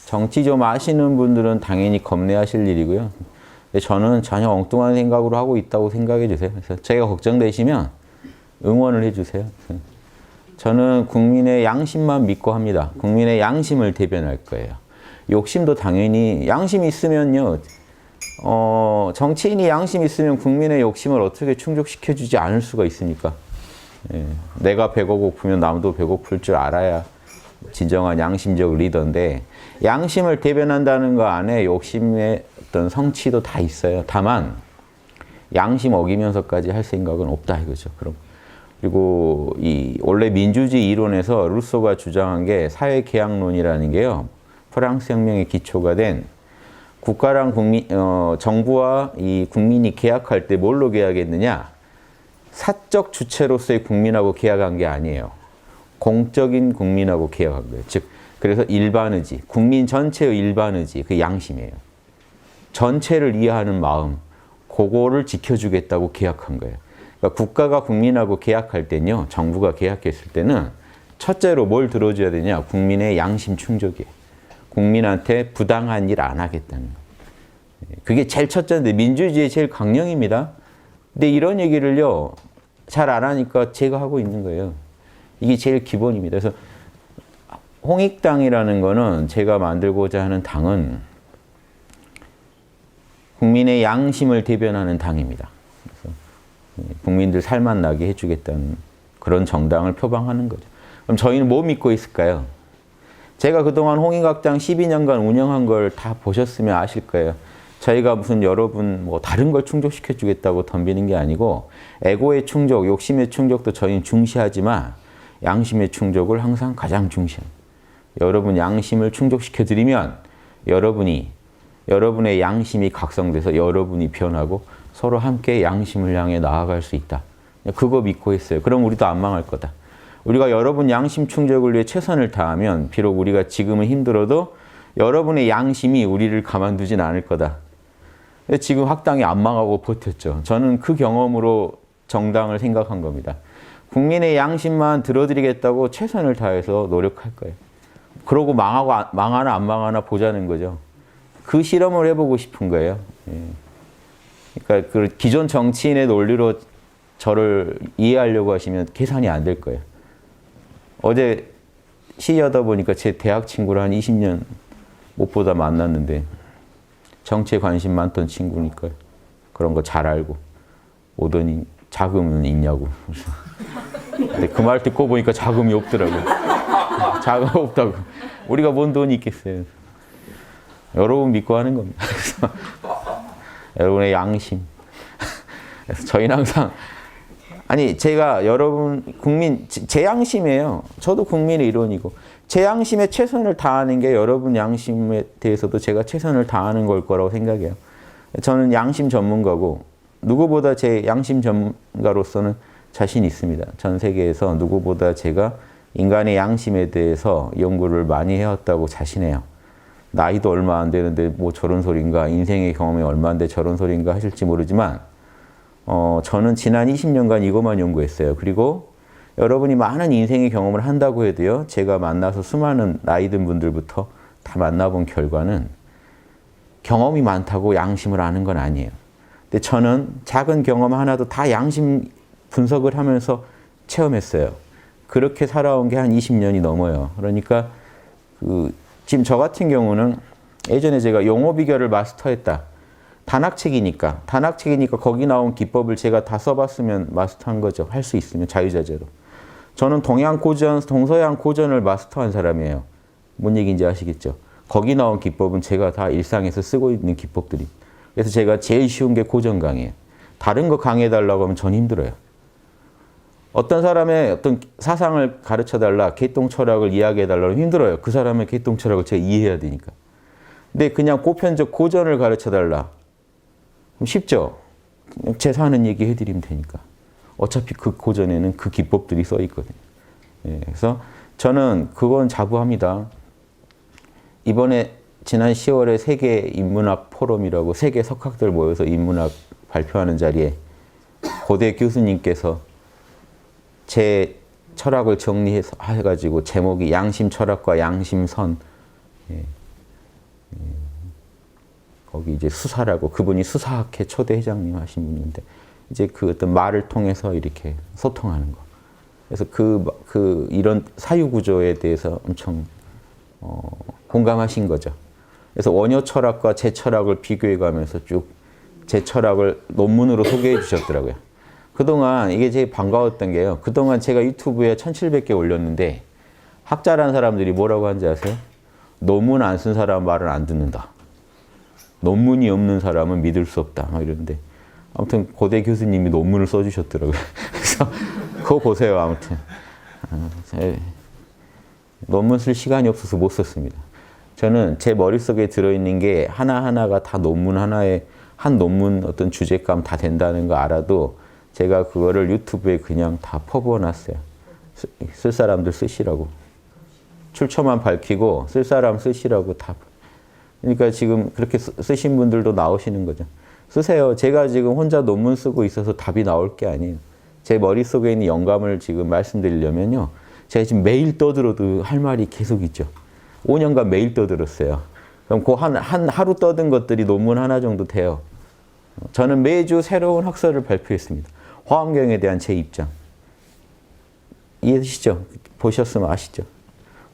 정치 좀 아시는 분들은 당연히 겁내하실 일이고요. 근데 저는 전혀 엉뚱한 생각으로 하고 있다고 생각해 주세요. 그래서 제가 걱정되시면 응원을 해 주세요. 저는 국민의 양심만 믿고 합니다. 국민의 양심을 대변할 거예요. 욕심도 당연히 양심이 있으면요. 정치인이 양심이 있으면 국민의 욕심을 어떻게 충족시켜 주지 않을 수가 있습니까? 예, 내가 배가 고프면 남도 배고플 줄 알아야 진정한 양심적 리더인데 양심을 대변한다는 거 안에 욕심의 어떤 성취도 다 있어요. 다만 양심 어기면서까지 할 생각은 없다 이거죠. 그럼 그리고 이 원래 민주주의 이론에서 루소가 주장한 게 사회계약론이라는 게요. 프랑스 혁명의 기초가 된 국가랑 정부와 이 국민이 계약할 때 뭘로 계약했느냐? 사적 주체로서의 국민하고 계약한 게 아니에요. 공적인 국민하고 계약한 거예요. 즉, 그래서 일반의지, 국민 전체의 일반의지, 그 양심이에요. 전체를 이해하는 마음, 그거를 지켜주겠다고 계약한 거예요. 그러니까 국가가 국민하고 계약할 때는요, 정부가 계약했을 때는 첫째로 뭘 들어줘야 되냐? 국민의 양심 충족이에요. 국민한테 부당한 일 안 하겠다는 거예요. 그게 제일 첫째인데 민주주의의 제일 강령입니다. 근데 이런 얘기를요, 잘 안 하니까 제가 하고 있는 거예요. 이게 제일 기본입니다. 그래서 홍익당이라는 거는 제가 만들고자 하는 당은 국민의 양심을 대변하는 당입니다. 그래서 국민들 살맛 나게 해주겠다는 그런 정당을 표방하는 거죠. 그럼 저희는 뭐 믿고 있을까요? 제가 그동안 홍익학당 12년간 운영한 걸 다 보셨으면 아실 거예요. 저희가 무슨 여러분 뭐 다른 걸 충족시켜 주겠다고 덤비는 게 아니고 에고의 충족, 욕심의 충족도 저희는 중시하지만 양심의 충족을 항상 가장 중시합니다. 여러분 양심을 충족시켜 드리면 여러분의 양심이 각성돼서 여러분이 변하고 서로 함께 양심을 향해 나아갈 수 있다. 그거 믿고 있어요. 그럼 우리도 안 망할 거다. 우리가 여러분 양심 충족을 위해 최선을 다하면 비록 우리가 지금은 힘들어도 여러분의 양심이 우리를 가만두진 않을 거다. 지금 학당이 안 망하고 버텼죠. 저는 그 경험으로 정당을 생각한 겁니다. 국민의 양심만 들어드리겠다고 최선을 다해서 노력할 거예요. 그러고 망하나 안 망하나 보자는 거죠. 그 실험을 해보고 싶은 거예요. 그러니까 그 기존 정치인의 논리로 저를 이해하려고 하시면 계산이 안 될 거예요. 어제 시위하다 보니까 제 대학 친구를 한 20년 못 보다 만났는데 정치에 관심 많던 친구니까 그런 거 잘 알고 오더니 자금은 있냐고. 근데 그 말 듣고 보니까 자금이 없더라고요. 자금 없다고. 우리가 뭔 돈이 있겠어요. 여러분 믿고 하는 겁니다. 그래서 여러분의 양심. 그래서 저희는 항상 제가 여러분 국민 제 양심이에요. 저도 국민의 일원이고 제 양심에 최선을 다하는 게 여러분 양심에 대해서도 제가 최선을 다하는 걸 거라고 생각해요. 저는 양심 전문가고 누구보다 제 양심 전문가로서는 자신 있습니다. 전 세계에서 누구보다 제가 인간의 양심에 대해서 연구를 많이 해왔다고 자신해요. 나이도 얼마 안 되는데 뭐 저런 소린가, 인생의 경험이 얼마인데 저런 소린가 하실지 모르지만 저는 지난 20년간 이것만 연구했어요. 그리고 여러분이 많은 인생의 경험을 한다고 해도요, 제가 만나서 수많은 나이 든 분들부터 다 만나본 결과는 경험이 많다고 양심을 아는 건 아니에요. 근데 저는 작은 경험 하나도 다 양심 분석을 하면서 체험했어요. 그렇게 살아온 게 한 20년이 넘어요. 그러니까 지금 저 같은 경우는 예전에 제가 용어 비결을 마스터했다. 단학책이니까 거기 나온 기법을 제가 다 써봤으면 마스터한 거죠. 할 수 있으면 자유자재로. 저는 동양 고전, 동서양 고전을 마스터한 사람이에요. 뭔 얘기인지 아시겠죠? 거기 나온 기법은 제가 다 일상에서 쓰고 있는 기법들이. 그래서 제가 제일 쉬운 게 고전 강의예요. 다른 거 강의해달라고 하면 전 힘들어요. 어떤 사람의 어떤 사상을 가르쳐달라, 개똥철학을 이야기해달라고 하면 힘들어요. 그 사람의 개똥철학을 제가 이해해야 되니까. 근데 그냥 보편적 고전을 가르쳐달라. 그럼 쉽죠? 그냥 제 사는 얘기 해드리면 되니까. 어차피 그 고전에는 그 기법들이 써 있거든요. 그래서 저는 그건 자부합니다. 이번에 지난 10월에 세계 인문학 포럼이라고 세계 석학들 모여서 인문학 발표하는 자리에 고대 교수님께서 제 철학을 정리해서 해가지고 제목이 양심 철학과 양심선. 거기 이제 수사라고, 그분이 수사학회 초대 회장님 하신 분인데, 이제 그 어떤 말을 통해서 이렇게 소통하는 거. 그래서 이런 사유 구조에 대해서 엄청 공감하신 거죠. 그래서 원효 철학과 제 철학을 비교해 가면서 쭉 제 철학을 논문으로 소개해 주셨더라고요. 그동안 이게 제일 반가웠던 게요. 그동안 제가 유튜브에 1700개 올렸는데 학자라는 사람들이 뭐라고 하는지 아세요? 논문 안 쓴 사람 말을 안 듣는다. 논문이 없는 사람은 믿을 수 없다. 막 이러는데 아무튼 고대 교수님이 논문을 써주셨더라고요. 그래서 그거 보세요. 아무튼 논문 쓸 시간이 없어서 못 썼습니다. 저는 제 머릿속에 들어있는 게 하나하나가 다 논문 하나에 한 논문 어떤 주제감 다 된다는 거 알아도 제가 그거를 유튜브에 그냥 다 퍼부어놨어요. 쓸 사람들 쓰시라고. 출처만 밝히고 쓸 사람 쓰시라고 다. 그러니까 지금 그렇게 쓰신 분들도 나오시는 거죠. 쓰세요. 제가 지금 혼자 논문 쓰고 있어서 답이 나올 게 아니에요. 제 머릿속에 있는 영감을 지금 말씀드리려면요. 제가 지금 매일 떠들어도 할 말이 계속 있죠. 5년간 매일 떠들었어요. 그럼 그 하루 떠든 것들이 논문 하나 정도 돼요. 저는 매주 새로운 학설을 발표했습니다. 화엄경에 대한 제 입장. 이해되시죠? 보셨으면 아시죠?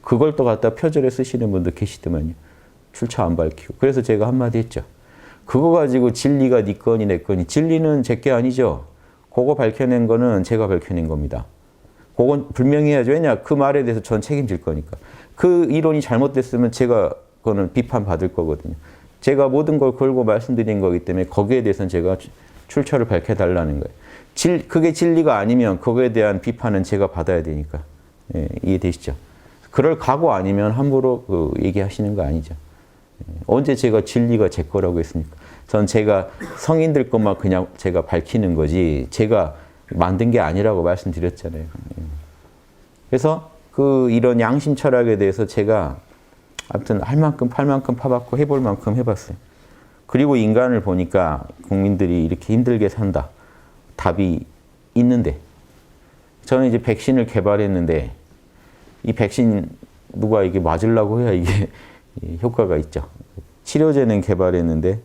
그걸 또 갖다 표절해 쓰시는 분도 계시더만요. 출처 안 밝히고. 그래서 제가 한마디 했죠. 그거 가지고 진리가 네 거니 내 거니. 진리는 제 게 아니죠. 그거 밝혀낸 거는 제가 밝혀낸 겁니다. 그건 분명히 해야죠. 왜냐? 그 말에 대해서 전 책임질 거니까. 그 이론이 잘못됐으면 제가 그거는 비판받을 거거든요. 제가 모든 걸 걸고 말씀드린 거기 때문에 거기에 대해서는 제가 출처를 밝혀달라는 거예요. 그게 진리가 아니면 그거에 대한 비판은 제가 받아야 되니까. 예, 이해되시죠? 그럴 각오 아니면 함부로 얘기하시는 거 아니죠. 예, 언제 제가 진리가 제 거라고 했습니까? 전 제가 성인들 것만 그냥 제가 밝히는 거지 제가 만든 게 아니라고 말씀드렸잖아요. 예. 그래서 이런 양심 철학에 대해서 제가 아무튼 할 만큼 팔 만큼 파봤고 해볼 만큼 해봤어요. 그리고 인간을 보니까 국민들이 이렇게 힘들게 산다. 답이 있는데 저는 이제 백신을 개발했는데 이 백신 누가 이게 맞으려고 해야 이게 효과가 있죠. 치료제는 개발했는데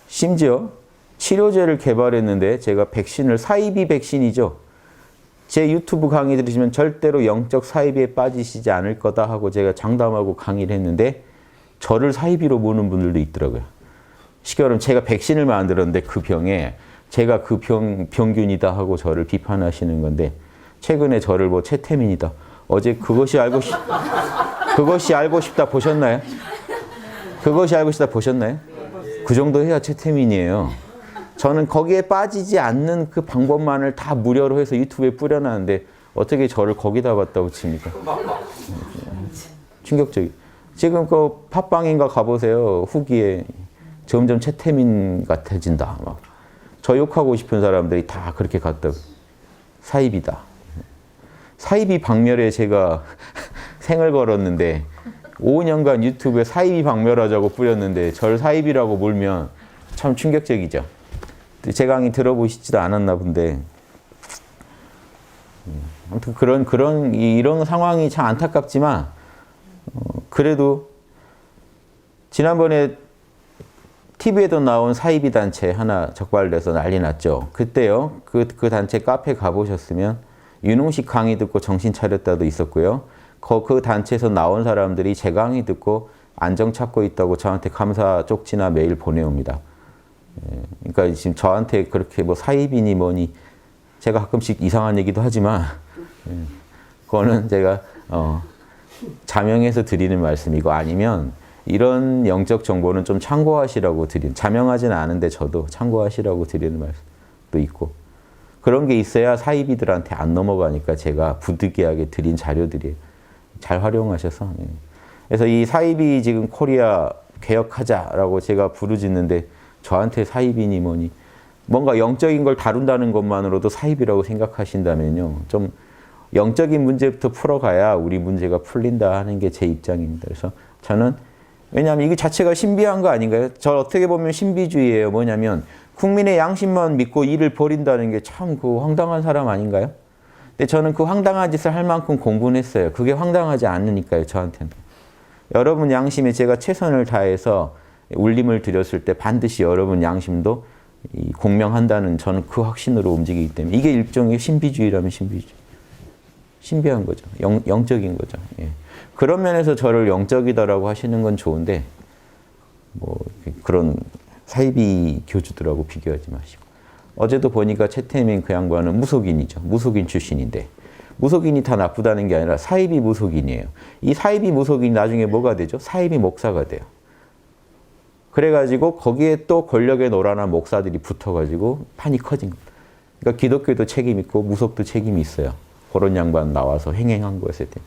심지어 치료제를 개발했는데 제가 백신을 사이비 백신이죠. 제 유튜브 강의 들으시면 절대로 영적 사이비에 빠지시지 않을 거다 하고 제가 장담하고 강의를 했는데 저를 사이비로 보는 분들도 있더라고요. 쉽게 말하면 제가 백신을 만들었는데 그 병에 제가 그 병균이다 하고 저를 비판하시는 건데 최근에 저를 뭐 최태민이다. 어제 그것이 알고 싶다 보셨나요? 그것이 알고 싶다 보셨나요? 그 정도 해야 최태민이에요. 저는 거기에 빠지지 않는 그 방법만을 다 무료로 해서 유튜브에 뿌려놨는데 어떻게 저를 거기다 갖다 붙입니까? 충격적이. 지금 그 팟빵인가 가보세요. 후기에 점점 최태민 같아진다. 막. 저 욕하고 싶은 사람들이 다 그렇게 갖다 사이비다. 사이비 박멸에 제가 생을 걸었는데 5년간 유튜브에 사이비 박멸하자고 뿌렸는데 저를 사이비라고 몰면 참 충격적이죠. 제 강의 들어보시지도 않았나 본데 아무튼 이런 상황이 참 안타깝지만 그래도 지난번에 TV에도 나온 사이비 단체 하나 적발돼서 난리 났죠. 그때요. 그 단체 카페 가보셨으면 윤홍식 강의 듣고 정신 차렸다도 있었고요. 그 단체에서 나온 사람들이 제 강의 듣고 안정 찾고 있다고 저한테 감사 쪽지나 메일 보내옵니다. 그러니까 지금 저한테 그렇게 뭐 사이비니 뭐니 제가 가끔씩 이상한 얘기도 하지만 그거는 제가 자명해서 드리는 말씀이고 아니면 이런 영적 정보는 좀 참고하시라고 자명하지는 않은데 저도 참고하시라고 드리는 말씀도 있고 그런 게 있어야 사이비들한테 안 넘어가니까 제가 부득이하게 드린 자료들이 잘 활용하셔서 그래서 이 사이비 지금 코리아 개혁하자라고 제가 부르짖는데 저한테 사이비니 뭐니 뭔가 영적인 걸 다룬다는 것만으로도 사이비라고 생각하신다면요. 좀 영적인 문제부터 풀어가야 우리 문제가 풀린다 하는 게 제 입장입니다. 그래서 저는 왜냐하면 이게 자체가 신비한 거 아닌가요? 저 어떻게 보면 신비주의예요. 뭐냐면 국민의 양심만 믿고 일을 벌인다는 게 참 그 황당한 사람 아닌가요? 근데 저는 그 황당한 짓을 할 만큼 공부는 했어요. 그게 황당하지 않으니까요. 저한테는. 여러분 양심에 제가 최선을 다해서 울림을 드렸을 때 반드시 여러분 양심도 공명한다는 저는 그 확신으로 움직이기 때문에 이게 일종의 신비주의라면 신비주의. 신비한 거죠. 영적인 거죠. 예. 그런 면에서 저를 영적이다라고 하시는 건 좋은데 뭐 그런 사이비 교주들하고 비교하지 마시고. 어제도 보니까 최태민 그 양반은 무속인이죠. 무속인 출신인데 무속인이 다 나쁘다는 게 아니라 사이비 무속인이에요. 이 사이비 무속인이 나중에 뭐가 되죠? 사이비 목사가 돼요. 그래가지고 거기에 또 권력에 놀아난 목사들이 붙어가지고 판이 커진 거예요. 그러니까 기독교도 책임 있고 무속도 책임이 있어요. 그런 양반 나와서 행행한 거였을 때.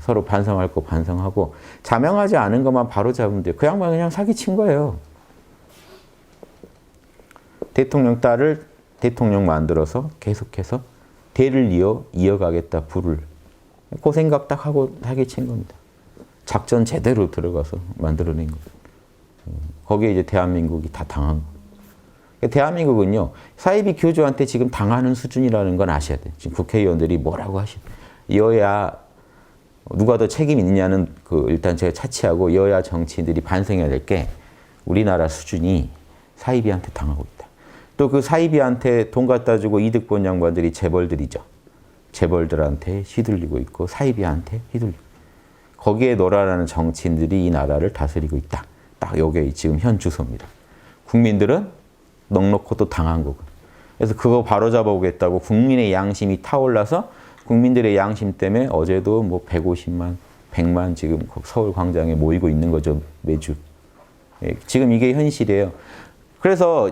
서로 반성할 거 반성하고 자명하지 않은 것만 바로 잡으면 돼요. 그 양반 그냥 사기친 거예요. 대통령 딸을 대통령 만들어서 계속해서 대를 이어가겠다, 부를. 그 생각 딱 하고 사기친 겁니다. 작전 제대로 들어가서 만들어낸 거예요. 거기에 이제 대한민국이 다 당한 거예요. 대한민국은요, 사이비 교주한테 지금 당하는 수준이라는 건 아셔야 돼요. 지금 국회의원들이 뭐라고 여야, 누가 더 책임 있느냐는 일단 제가 차치하고 여야 정치인들이 반성해야 될 게 우리나라 수준이 사이비한테 당하고 있다. 또 그 사이비한테 돈 갖다 주고 이득 본 양반들이 재벌들이죠. 재벌들한테 휘둘리고 있고 사이비한테 휘둘리고 거기에 놀아나는 정치인들이 이 나라를 다스리고 있다. 딱 요게 지금 현 주소입니다. 국민들은 넉넉히 또 당한 거고. 그래서 그거 바로잡아 오겠다고 국민의 양심이 타올라서 국민들의 양심 때문에 어제도 뭐 150만, 100만 지금 서울 광장에 모이고 있는 거죠. 매주. 예, 지금 이게 현실이에요. 그래서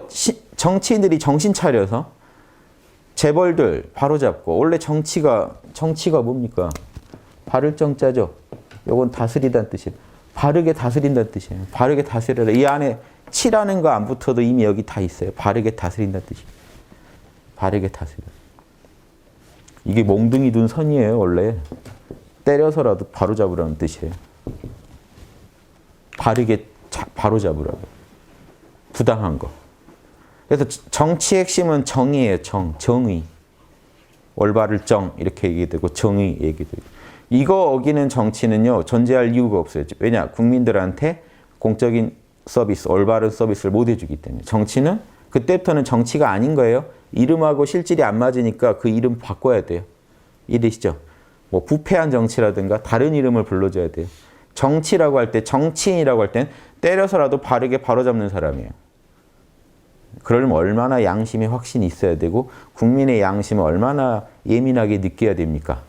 정치인들이 정신 차려서 재벌들 바로잡고 원래 정치가 뭡니까? 바를 정자죠. 요건 다스리다는 뜻이에요. 바르게 다스린다는 뜻이에요. 바르게 다스려라. 이 안에 치라는 거 안 붙어도 이미 여기 다 있어요. 바르게 다스린다는 뜻이에요. 바르게 다스려. 이게 몽둥이 둔 선이에요, 원래. 때려서라도 바로잡으라는 뜻이에요. 바르게 바로잡으라고. 부당한 거. 그래서 정치 핵심은 정의예요, 정의. 올바를 정, 이렇게 얘기되고, 정의 얘기되고. 이거 어기는 정치는요, 존재할 이유가 없어요. 왜냐? 국민들한테 공적인 서비스, 올바른 서비스를 못 해주기 때문에. 정치는 그때부터는 정치가 아닌 거예요. 이름하고 실질이 안 맞으니까 그 이름 바꿔야 돼요. 이해되시죠? 뭐 부패한 정치라든가 다른 이름을 불러줘야 돼요. 정치라고 할 때, 정치인이라고 할 땐 때려서라도 바르게 바로잡는 사람이에요. 그러려면 얼마나 양심에 확신이 있어야 되고 국민의 양심을 얼마나 예민하게 느껴야 됩니까?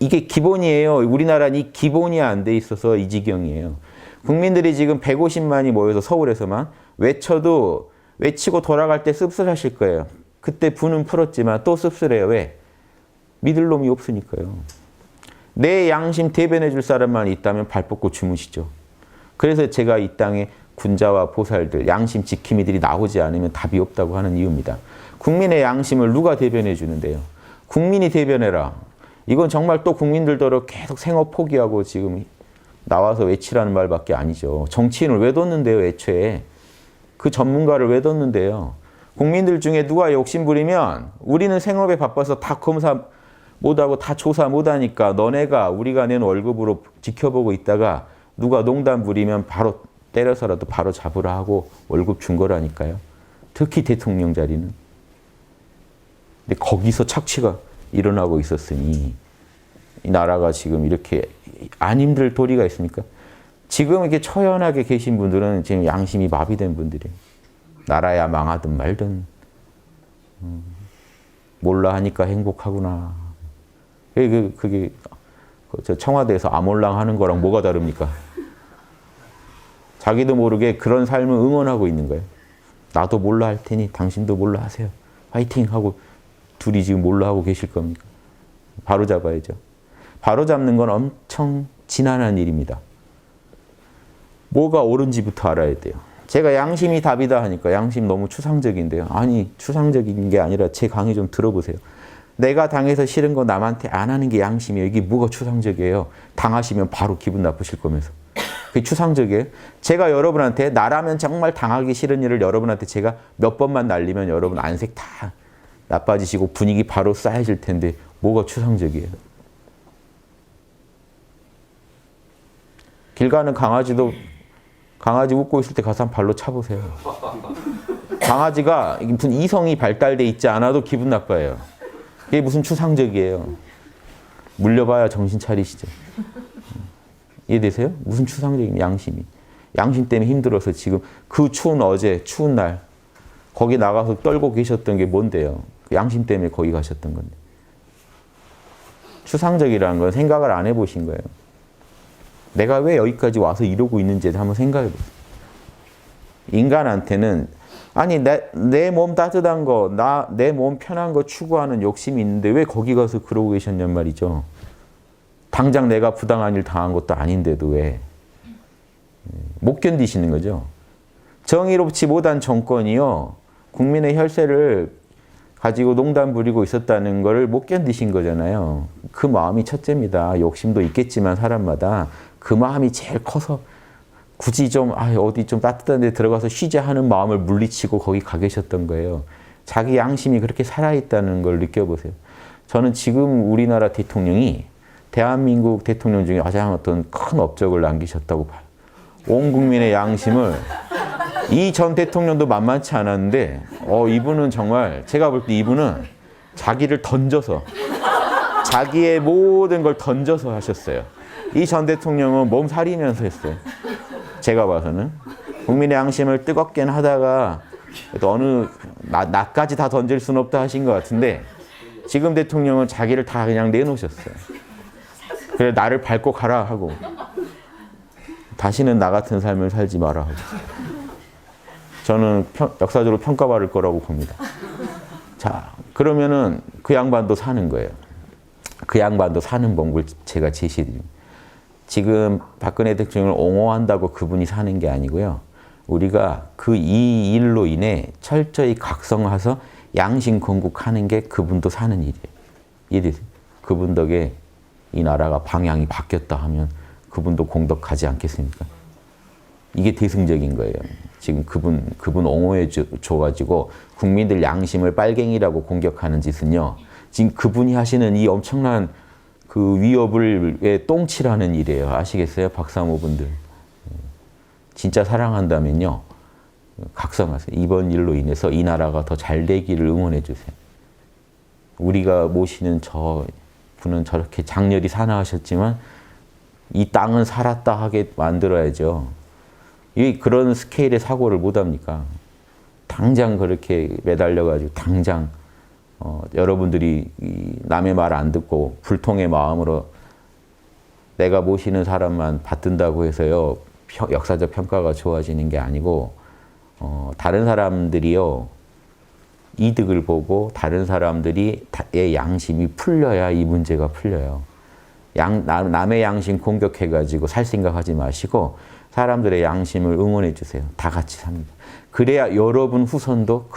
이게 기본이에요. 우리나라는 이 기본이 안 돼 있어서 이 지경이에요. 국민들이 지금 150만이 모여서 서울에서만 외치고 돌아갈 때 씁쓸하실 거예요. 그때 분은 풀었지만 또 씁쓸해요. 왜? 믿을 놈이 없으니까요. 내 양심 대변해 줄 사람만 있다면 발 뻗고 주무시죠. 그래서 제가 이 땅에 군자와 보살들, 양심 지킴이들이 나오지 않으면 답이 없다고 하는 이유입니다. 국민의 양심을 누가 대변해 주는데요? 국민이 대변해라. 이건 정말 또 국민들더러 계속 생업 포기하고 지금 나와서 외치라는 말밖에 아니죠. 정치인을 왜 뒀는데요, 애초에. 그 전문가를 왜 뒀는데요. 국민들 중에 누가 욕심부리면 우리는 생업에 바빠서 다 검사 못하고 다 조사 못하니까 너네가 우리가 낸 월급으로 지켜보고 있다가 누가 농담 부리면 바로 때려서라도 바로 잡으라 하고 월급 준 거라니까요. 특히 대통령 자리는. 근데 거기서 착취가 일어나고 있었으니 이 나라가 지금 이렇게 안 힘들 도리가 있습니까? 지금 이렇게 처연하게 계신 분들은 지금 양심이 마비된 분들이에요. 나라야 망하든 말든 몰라 하니까 행복하구나. 그게 저 청와대에서 아몰랑 하는 거랑 뭐가 다릅니까? 자기도 모르게 그런 삶을 응원하고 있는 거예요. 나도 몰라 할 테니 당신도 몰라 하세요. 화이팅 하고 둘이 지금 몰라 하고 계실 겁니까? 바로 잡아야죠. 바로 잡는 건 엄청 지난한 일입니다. 뭐가 옳은지부터 알아야 돼요. 제가 양심이 답이다 하니까 양심 너무 추상적인데요. 아니, 추상적인 게 아니라 제 강의 좀 들어보세요. 내가 당해서 싫은 거 남한테 안 하는 게 양심이에요. 이게 뭐가 추상적이에요? 당하시면 바로 기분 나쁘실 거면서. 그게 추상적이에요. 제가 여러분한테 나라면 정말 당하기 싫은 일을 여러분한테 제가 몇 번만 날리면 여러분 안색 다 나빠지시고 분위기 바로 쌓여질 텐데 뭐가 추상적이에요? 길 가는 강아지도 강아지 웃고 있을 때 가서 한 발로 차보세요. 강아지가 무슨 이성이 발달돼 있지 않아도 기분 나빠요. 이게 무슨 추상적이에요. 물려봐야 정신 차리시죠. 이해되세요? 무슨 추상적인 양심이. 양심 때문에 힘들어서 지금 그 추운 어제, 추운 날 거기 나가서 떨고 계셨던 게 뭔데요? 양심 때문에 거기 가셨던 건데. 추상적이라는 건 생각을 안 해보신 거예요. 내가 왜 여기까지 와서 이러고 있는지 한번 생각해 보세요. 인간한테는 아니 내 몸 따뜻한 거, 내 몸 편한 거 추구하는 욕심이 있는데 왜 거기 가서 그러고 계셨냔 말이죠. 당장 내가 부당한 일 당한 것도 아닌데도 왜. 못 견디시는 거죠. 정의롭지 못한 정권이요. 국민의 혈세를 가지고 농단 부리고 있었다는 것을 못 견디신 거잖아요. 그 마음이 첫째입니다. 욕심도 있겠지만 사람마다 그 마음이 제일 커서 굳이 좀 어디 좀 따뜻한 데 들어가서 쉬자 하는 마음을 물리치고 거기 가 계셨던 거예요. 자기 양심이 그렇게 살아있다는 걸 느껴보세요. 저는 지금 우리나라 대통령이 대한민국 대통령 중에 가장 어떤 큰 업적을 남기셨다고 봐요. 온 국민의 양심을 이 전 대통령도 만만치 않았는데 이분은 정말 제가 볼 때 이분은 자기를 던져서 자기의 모든 걸 던져서 하셨어요. 이 전 대통령은 몸살이면서 했어요. 제가 봐서는 국민의 양심을 뜨겁게는 하다가 나까지 다 던질 수는 없다 하신 것 같은데 지금 대통령은 자기를 다 그냥 내놓으셨어요. 그래 나를 밟고 가라 하고 다시는 나 같은 삶을 살지 마라 하고 저는 역사적으로 평가받을 거라고 봅니다. 자, 그러면은 그 양반도 사는 거예요. 그 양반도 사는 법을 제가 제시드립니다. 지금 박근혜 대통령을 옹호한다고 그분이 사는 게 아니고요. 우리가 그 이 일로 인해 철저히 각성해서 양심 건국하는 게 그분도 사는 일이에요. 이해되세요? 그분 덕에 이 나라가 방향이 바뀌었다 하면 그분도 공덕하지 않겠습니까? 이게 대승적인 거예요. 지금 그분 옹호해 줘가지고 국민들 양심을 빨갱이라고 공격하는 짓은요. 지금 그분이 하시는 이 엄청난 그 위협을 똥칠하는 일이에요. 아시겠어요? 박사모분들. 진짜 사랑한다면요. 각성하세요. 이번 일로 인해서 이 나라가 더 잘 되기를 응원해 주세요. 우리가 모시는 저 분은 저렇게 장렬히 산화하셨지만 이 땅은 살았다 하게 만들어야죠. 그런 스케일의 사고를 못 합니까? 당장 그렇게 매달려가지고 당장 여러분들이 남의 말 안 듣고 불통의 마음으로 내가 모시는 사람만 받든다고 해서요. 역사적 평가가 좋아지는 게 아니고 다른 사람들이요. 이득을 보고 다른 사람들의 양심이 풀려야 이 문제가 풀려요. 남의 양심 공격해가지고 살 생각하지 마시고 사람들의 양심을 응원해 주세요. 다 같이 삽니다. 그래야 여러분 후손도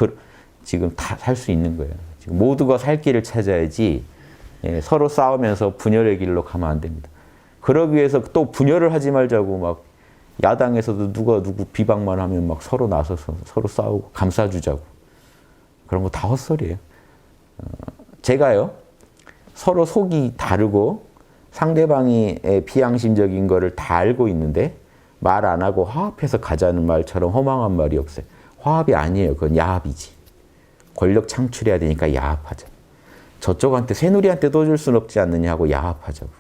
지금 다 살 수 있는 거예요. 지금 모두가 살 길을 찾아야지 서로 싸우면서 분열의 길로 가면 안 됩니다. 그러기 위해서 또 분열을 하지 말자고 막 야당에서도 누가 누구 비방만 하면 막 서로 나서서 서로 싸우고 감싸주자고 그런 거 다 헛소리예요. 제가요 서로 속이 다르고 상대방이 비양심적인 거를 다 알고 있는데 말 안 하고 화합해서 가자는 말처럼 허망한 말이 없어요. 화합이 아니에요. 그건 야합이지. 권력 창출해야 되니까 야합하자. 저쪽한테 새누리한테 또 줄 수는 없지 않느냐 하고 야합하자고.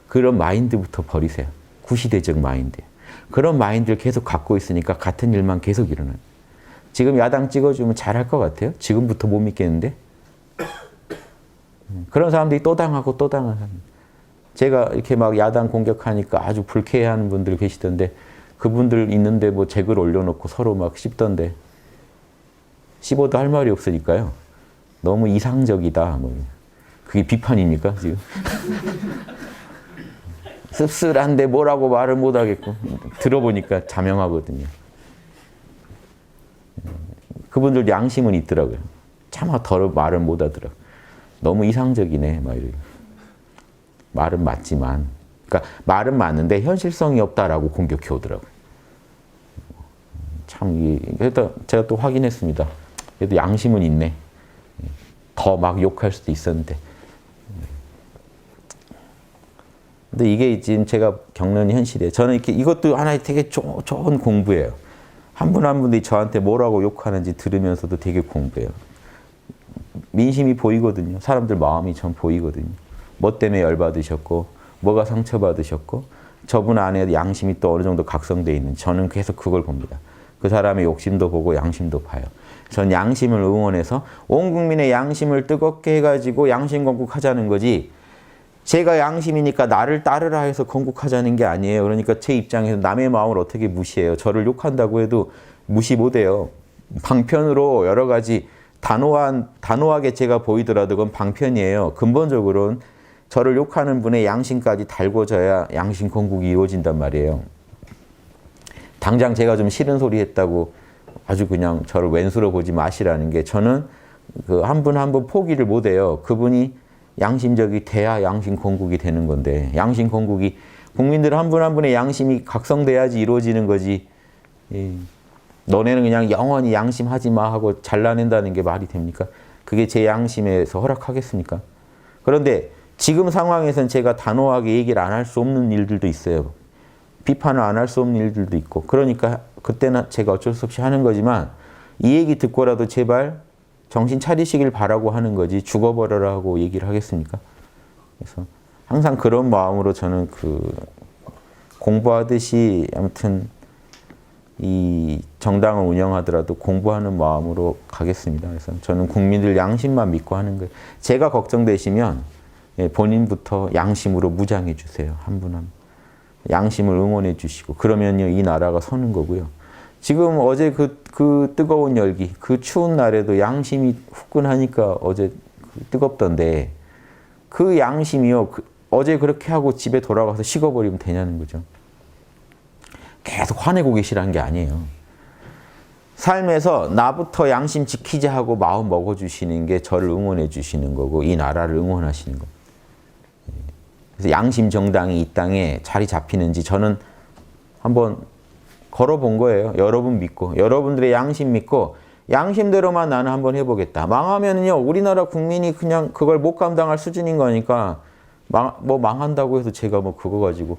그런 마인드부터 버리세요. 구시대적 마인드. 그런 마인드를 계속 갖고 있으니까 같은 일만 계속 일어나요. 지금 야당 찍어주면 잘할 것 같아요? 지금부터 못 믿겠는데? 그런 사람들이 또 당하고 또 당하는. 제가 이렇게 막 야당 공격하니까 아주 불쾌해하는 분들 계시던데 그분들 있는데 뭐 제 글 올려놓고 서로 막 씹던데 씹어도 할 말이 없으니까요. 너무 이상적이다. 뭐. 그게 비판입니까 지금? 씁쓸한데 뭐라고 말을 못하겠고 들어보니까 자명하거든요. 그분들 양심은 있더라고요. 차마 더 말을 못하더라고요. 너무 이상적이네. 막 이러고. 말은 맞지만 그러니까 말은 맞는데 현실성이 없다라고 공격해 오더라고요. 참 그래도 제가 또 확인했습니다. 그래도 양심은 있네. 더 막 욕할 수도 있었는데 근데 이게 지금 제가 겪는 현실이에요. 저는 이렇게 이것도 하나의 되게 좋은 공부예요. 한 분 한 분이 저한테 뭐라고 욕하는지 들으면서도 되게 공부해요. 민심이 보이거든요. 사람들 마음이 전 보이거든요. 뭐 때문에 열받으셨고 뭐가 상처받으셨고 저분 안에 양심이 또 어느 정도 각성되어 있는 저는 계속 그걸 봅니다. 그 사람의 욕심도 보고 양심도 봐요. 전 양심을 응원해서 온 국민의 양심을 뜨겁게 해가지고 양심 건국하자는 거지 제가 양심이니까 나를 따르라 해서 건국하자는 게 아니에요. 그러니까 제 입장에서 남의 마음을 어떻게 무시해요. 저를 욕한다고 해도 무시 못해요. 방편으로 여러 가지 단호하게 제가 보이더라도 그건 방편이에요. 근본적으로는 저를 욕하는 분의 양심까지 달궈져야 양심 건국이 이루어진단 말이에요. 당장 제가 좀 싫은 소리 했다고 아주 그냥 저를 왼수로 보지 마시라는 게 저는 그 한 분 한 분 포기를 못해요. 그분이 양심적이 돼야 양심 건국이 되는 건데 양심 건국이 국민들 한 분 한 분의 양심이 각성돼야지 이루어지는 거지. 너네는 그냥 영원히 양심하지 마 하고 잘라낸다는 게 말이 됩니까? 그게 제 양심에서 허락하겠습니까? 그런데 지금 상황에서는 제가 단호하게 얘기를 안 할 수 없는 일들도 있어요. 비판을 안 할 수 없는 일들도 있고 그러니까 그때는 제가 어쩔 수 없이 하는 거지만 이 얘기 듣고라도 제발 정신 차리시길 바라고 하는 거지 죽어버려라 하고 얘기를 하겠습니까? 그래서 항상 그런 마음으로 저는 공부하듯이 아무튼 이 정당을 운영하더라도 공부하는 마음으로 가겠습니다. 그래서 저는 국민들 양심만 믿고 하는 거예요. 제가 걱정되시면 본인부터 양심으로 무장해 주세요. 한 분 한 분. 양심을 응원해 주시고 그러면요 이 나라가 서는 거고요. 지금 어제 그 뜨거운 열기, 그 추운 날에도 양심이 후끈하니까 어제 뜨겁던데 그 양심이요 어제 그렇게 하고 집에 돌아가서 식어버리면 되냐는 거죠. 계속 화내고 계시라는 게 아니에요. 삶에서 나부터 양심 지키자 하고 마음 먹어주시는 게 저를 응원해 주시는 거고 이 나라를 응원하시는 거예요. 그래서 양심 정당이 이 땅에 자리 잡히는지 저는 한번 걸어본 거예요. 여러분 믿고 여러분들의 양심 믿고 양심대로만 나는 한번 해보겠다. 망하면요 우리나라 국민이 그냥 그걸 못 감당할 수준인 거니까 망한다고 해서 제가 뭐 그거 가지고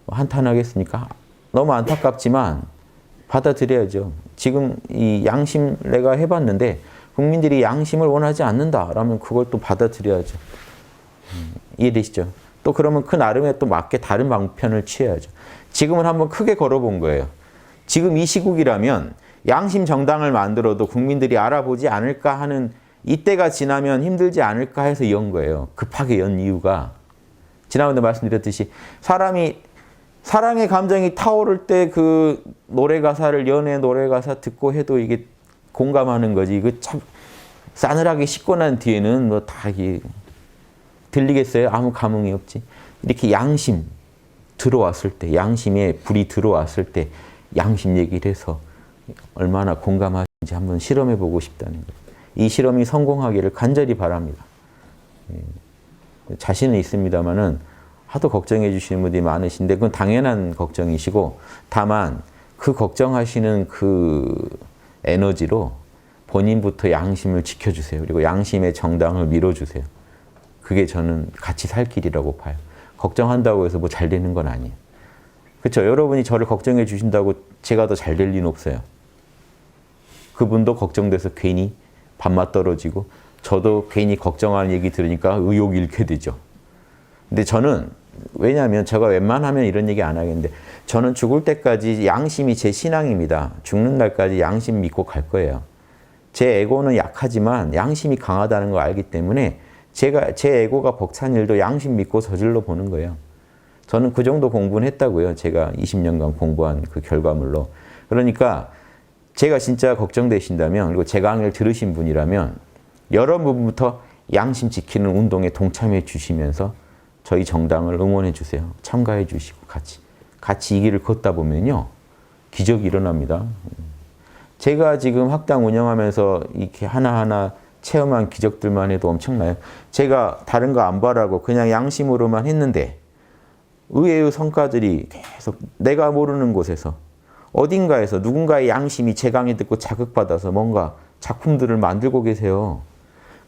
한탄하겠습니까? 너무 안타깝지만 받아들여야죠. 지금 이 양심 내가 해봤는데 국민들이 양심을 원하지 않는다라면 그걸 또 받아들여야죠. 이해되시죠? 또 그러면 그 나름에 또 맞게 다른 방편을 취해야죠. 지금은 한번 크게 걸어본 거예요. 지금 이 시국이라면 양심 정당을 만들어도 국민들이 알아보지 않을까 하는 이때가 지나면 힘들지 않을까 해서 연 거예요. 급하게 연 이유가 지난번에 말씀드렸듯이 사람이 사랑의 감정이 타오를 때 그 노래 가사를 연애 노래 가사 듣고 해도 이게 공감하는 거지. 이거 참 싸늘하게 씻고 난 뒤에는 뭐 다 이게 들리겠어요? 아무 감흥이 없지. 이렇게 양심 들어왔을 때, 양심에 불이 들어왔을 때 양심 얘기를 해서 얼마나 공감하시는지 한번 실험해 보고 싶다는 거예요. 이 실험이 성공하기를 간절히 바랍니다. 자신은 있습니다만은 하도 걱정해 주시는 분들이 많으신데 그건 당연한 걱정이시고 다만 그 걱정하시는 그 에너지로 본인부터 양심을 지켜주세요. 그리고 양심의 정당을 밀어주세요. 그게 저는 같이 살 길이라고 봐요. 걱정한다고 해서 뭐 잘 되는 건 아니에요. 그렇죠? 여러분이 저를 걱정해 주신다고 제가 더 잘 될 리는 없어요. 그분도 걱정돼서 괜히 밥맛 떨어지고 저도 괜히 걱정하는 얘기 들으니까 의욕 잃게 되죠. 근데 저는 왜냐하면 제가 웬만하면 이런 얘기 안 하겠는데 저는 죽을 때까지 양심이 제 신앙입니다. 죽는 날까지 양심 믿고 갈 거예요. 제 에고는 약하지만 양심이 강하다는 걸 알기 때문에 제 에고가 벅찬 일도 양심 믿고 저질러 보는 거예요. 저는 그 정도 공부는 했다고요. 제가 20년간 공부한 그 결과물로. 그러니까 제가 진짜 걱정되신다면 그리고 제 강의를 들으신 분이라면 여러분부터 양심 지키는 운동에 동참해 주시면서 저희 정당을 응원해 주세요. 참가해 주시고 같이 이 길을 걷다 보면요. 기적이 일어납니다. 제가 지금 학당 운영하면서 이렇게 하나하나 체험한 기적들만 해도 엄청나요. 제가 다른 거 안 바라고 그냥 양심으로만 했는데 의외의 성과들이 계속 내가 모르는 곳에서 어딘가에서 누군가의 양심이 제 강의 듣고 자극받아서 뭔가 작품들을 만들고 계세요.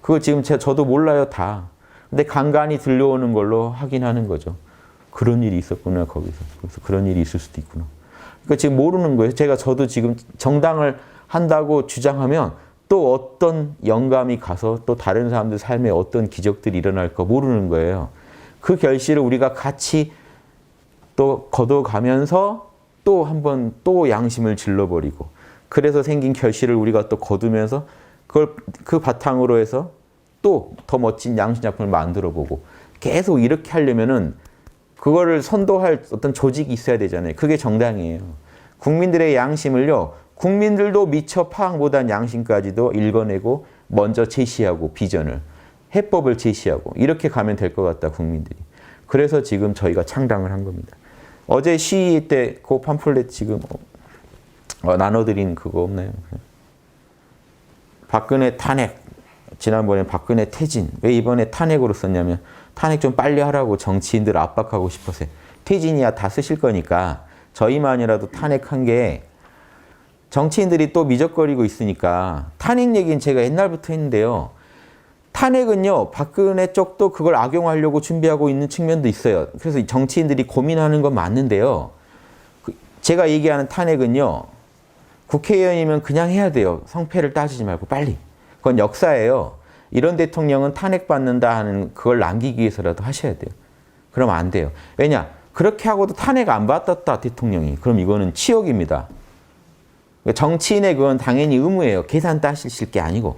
그거 지금 저도 몰라요 다. 근데 간간히 들려오는 걸로 확인하는 거죠. 그런 일이 있었구나 거기서. 그래서 그런 일이 있을 수도 있구나. 그러니까 지금 모르는 거예요. 저도 지금 정당을 한다고 주장하면 또 어떤 영감이 가서 또 다른 사람들 삶에 어떤 기적들이 일어날까 모르는 거예요. 그 결실을 우리가 같이 또 거둬가면서 또 한번 또 양심을 질러버리고 그래서 생긴 결실을 우리가 또 거두면서 그걸 그 바탕으로 해서 또 더 멋진 양심 작품을 만들어 보고 계속 이렇게 하려면은 그거를 선도할 어떤 조직이 있어야 되잖아요. 그게 정당이에요. 국민들의 양심을요. 국민들도 미처 파악 못한 양심까지도 읽어내고 먼저 제시하고 비전을 해법을 제시하고 이렇게 가면 될 것 같다 국민들이. 그래서 지금 저희가 창당을 한 겁니다. 어제 시위 때 그 팜플렛 지금 나눠드린 그거 없나요? 박근혜 탄핵. 지난번에 박근혜 퇴진. 왜 이번에 탄핵으로 썼냐면 탄핵 좀 빨리 하라고 정치인들 압박하고 싶어서요. 퇴진이야 다 쓰실 거니까 저희만이라도 탄핵한 게 정치인들이 또 미적거리고 있으니까 탄핵 얘기는 제가 옛날부터 했는데요. 탄핵은요. 박근혜 쪽도 그걸 악용하려고 준비하고 있는 측면도 있어요. 그래서 정치인들이 고민하는 건 맞는데요. 제가 얘기하는 탄핵은요. 국회의원이면 그냥 해야 돼요. 성패를 따지지 말고 빨리. 그건 역사예요. 이런 대통령은 탄핵받는다 하는 그걸 남기기 위해서라도 하셔야 돼요. 그러면 안 돼요. 왜냐? 그렇게 하고도 탄핵 안 받았다 대통령이. 그럼 이거는 치욕입니다. 정치인의 그건 당연히 의무예요. 계산 따실 게 아니고.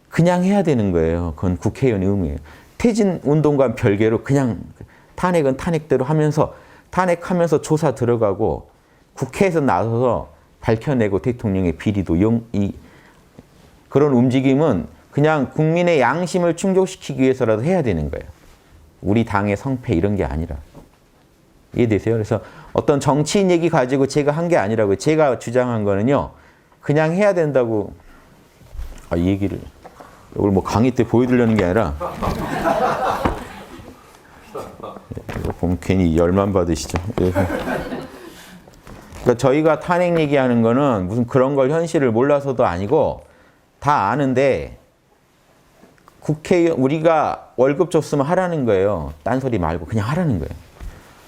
그냥 해야 되는 거예요. 그건 국회의원의 의무예요. 퇴진 운동과 별개로 그냥 탄핵은 탄핵대로 하면서 탄핵하면서 조사 들어가고 국회에서 나서서 밝혀내고 대통령의 비리도 그런 움직임은 그냥 국민의 양심을 충족시키기 위해서라도 해야 되는 거예요. 우리 당의 성패 이런 게 아니라. 이해되세요? 그래서 어떤 정치인 얘기 가지고 제가 한 게 아니라고요. 제가 주장한 거는요. 그냥 해야 된다고 이 얘기를 이걸 뭐 강의 때 보여드리려는 게 아니라 이거 보면 괜히 열만 받으시죠. 그러니까 저희가 탄핵 얘기하는 거는 무슨 그런 걸 현실을 몰라서도 아니고 다 아는데 국회의원 우리가 월급 줬으면 하라는 거예요. 딴소리 말고 그냥 하라는 거예요.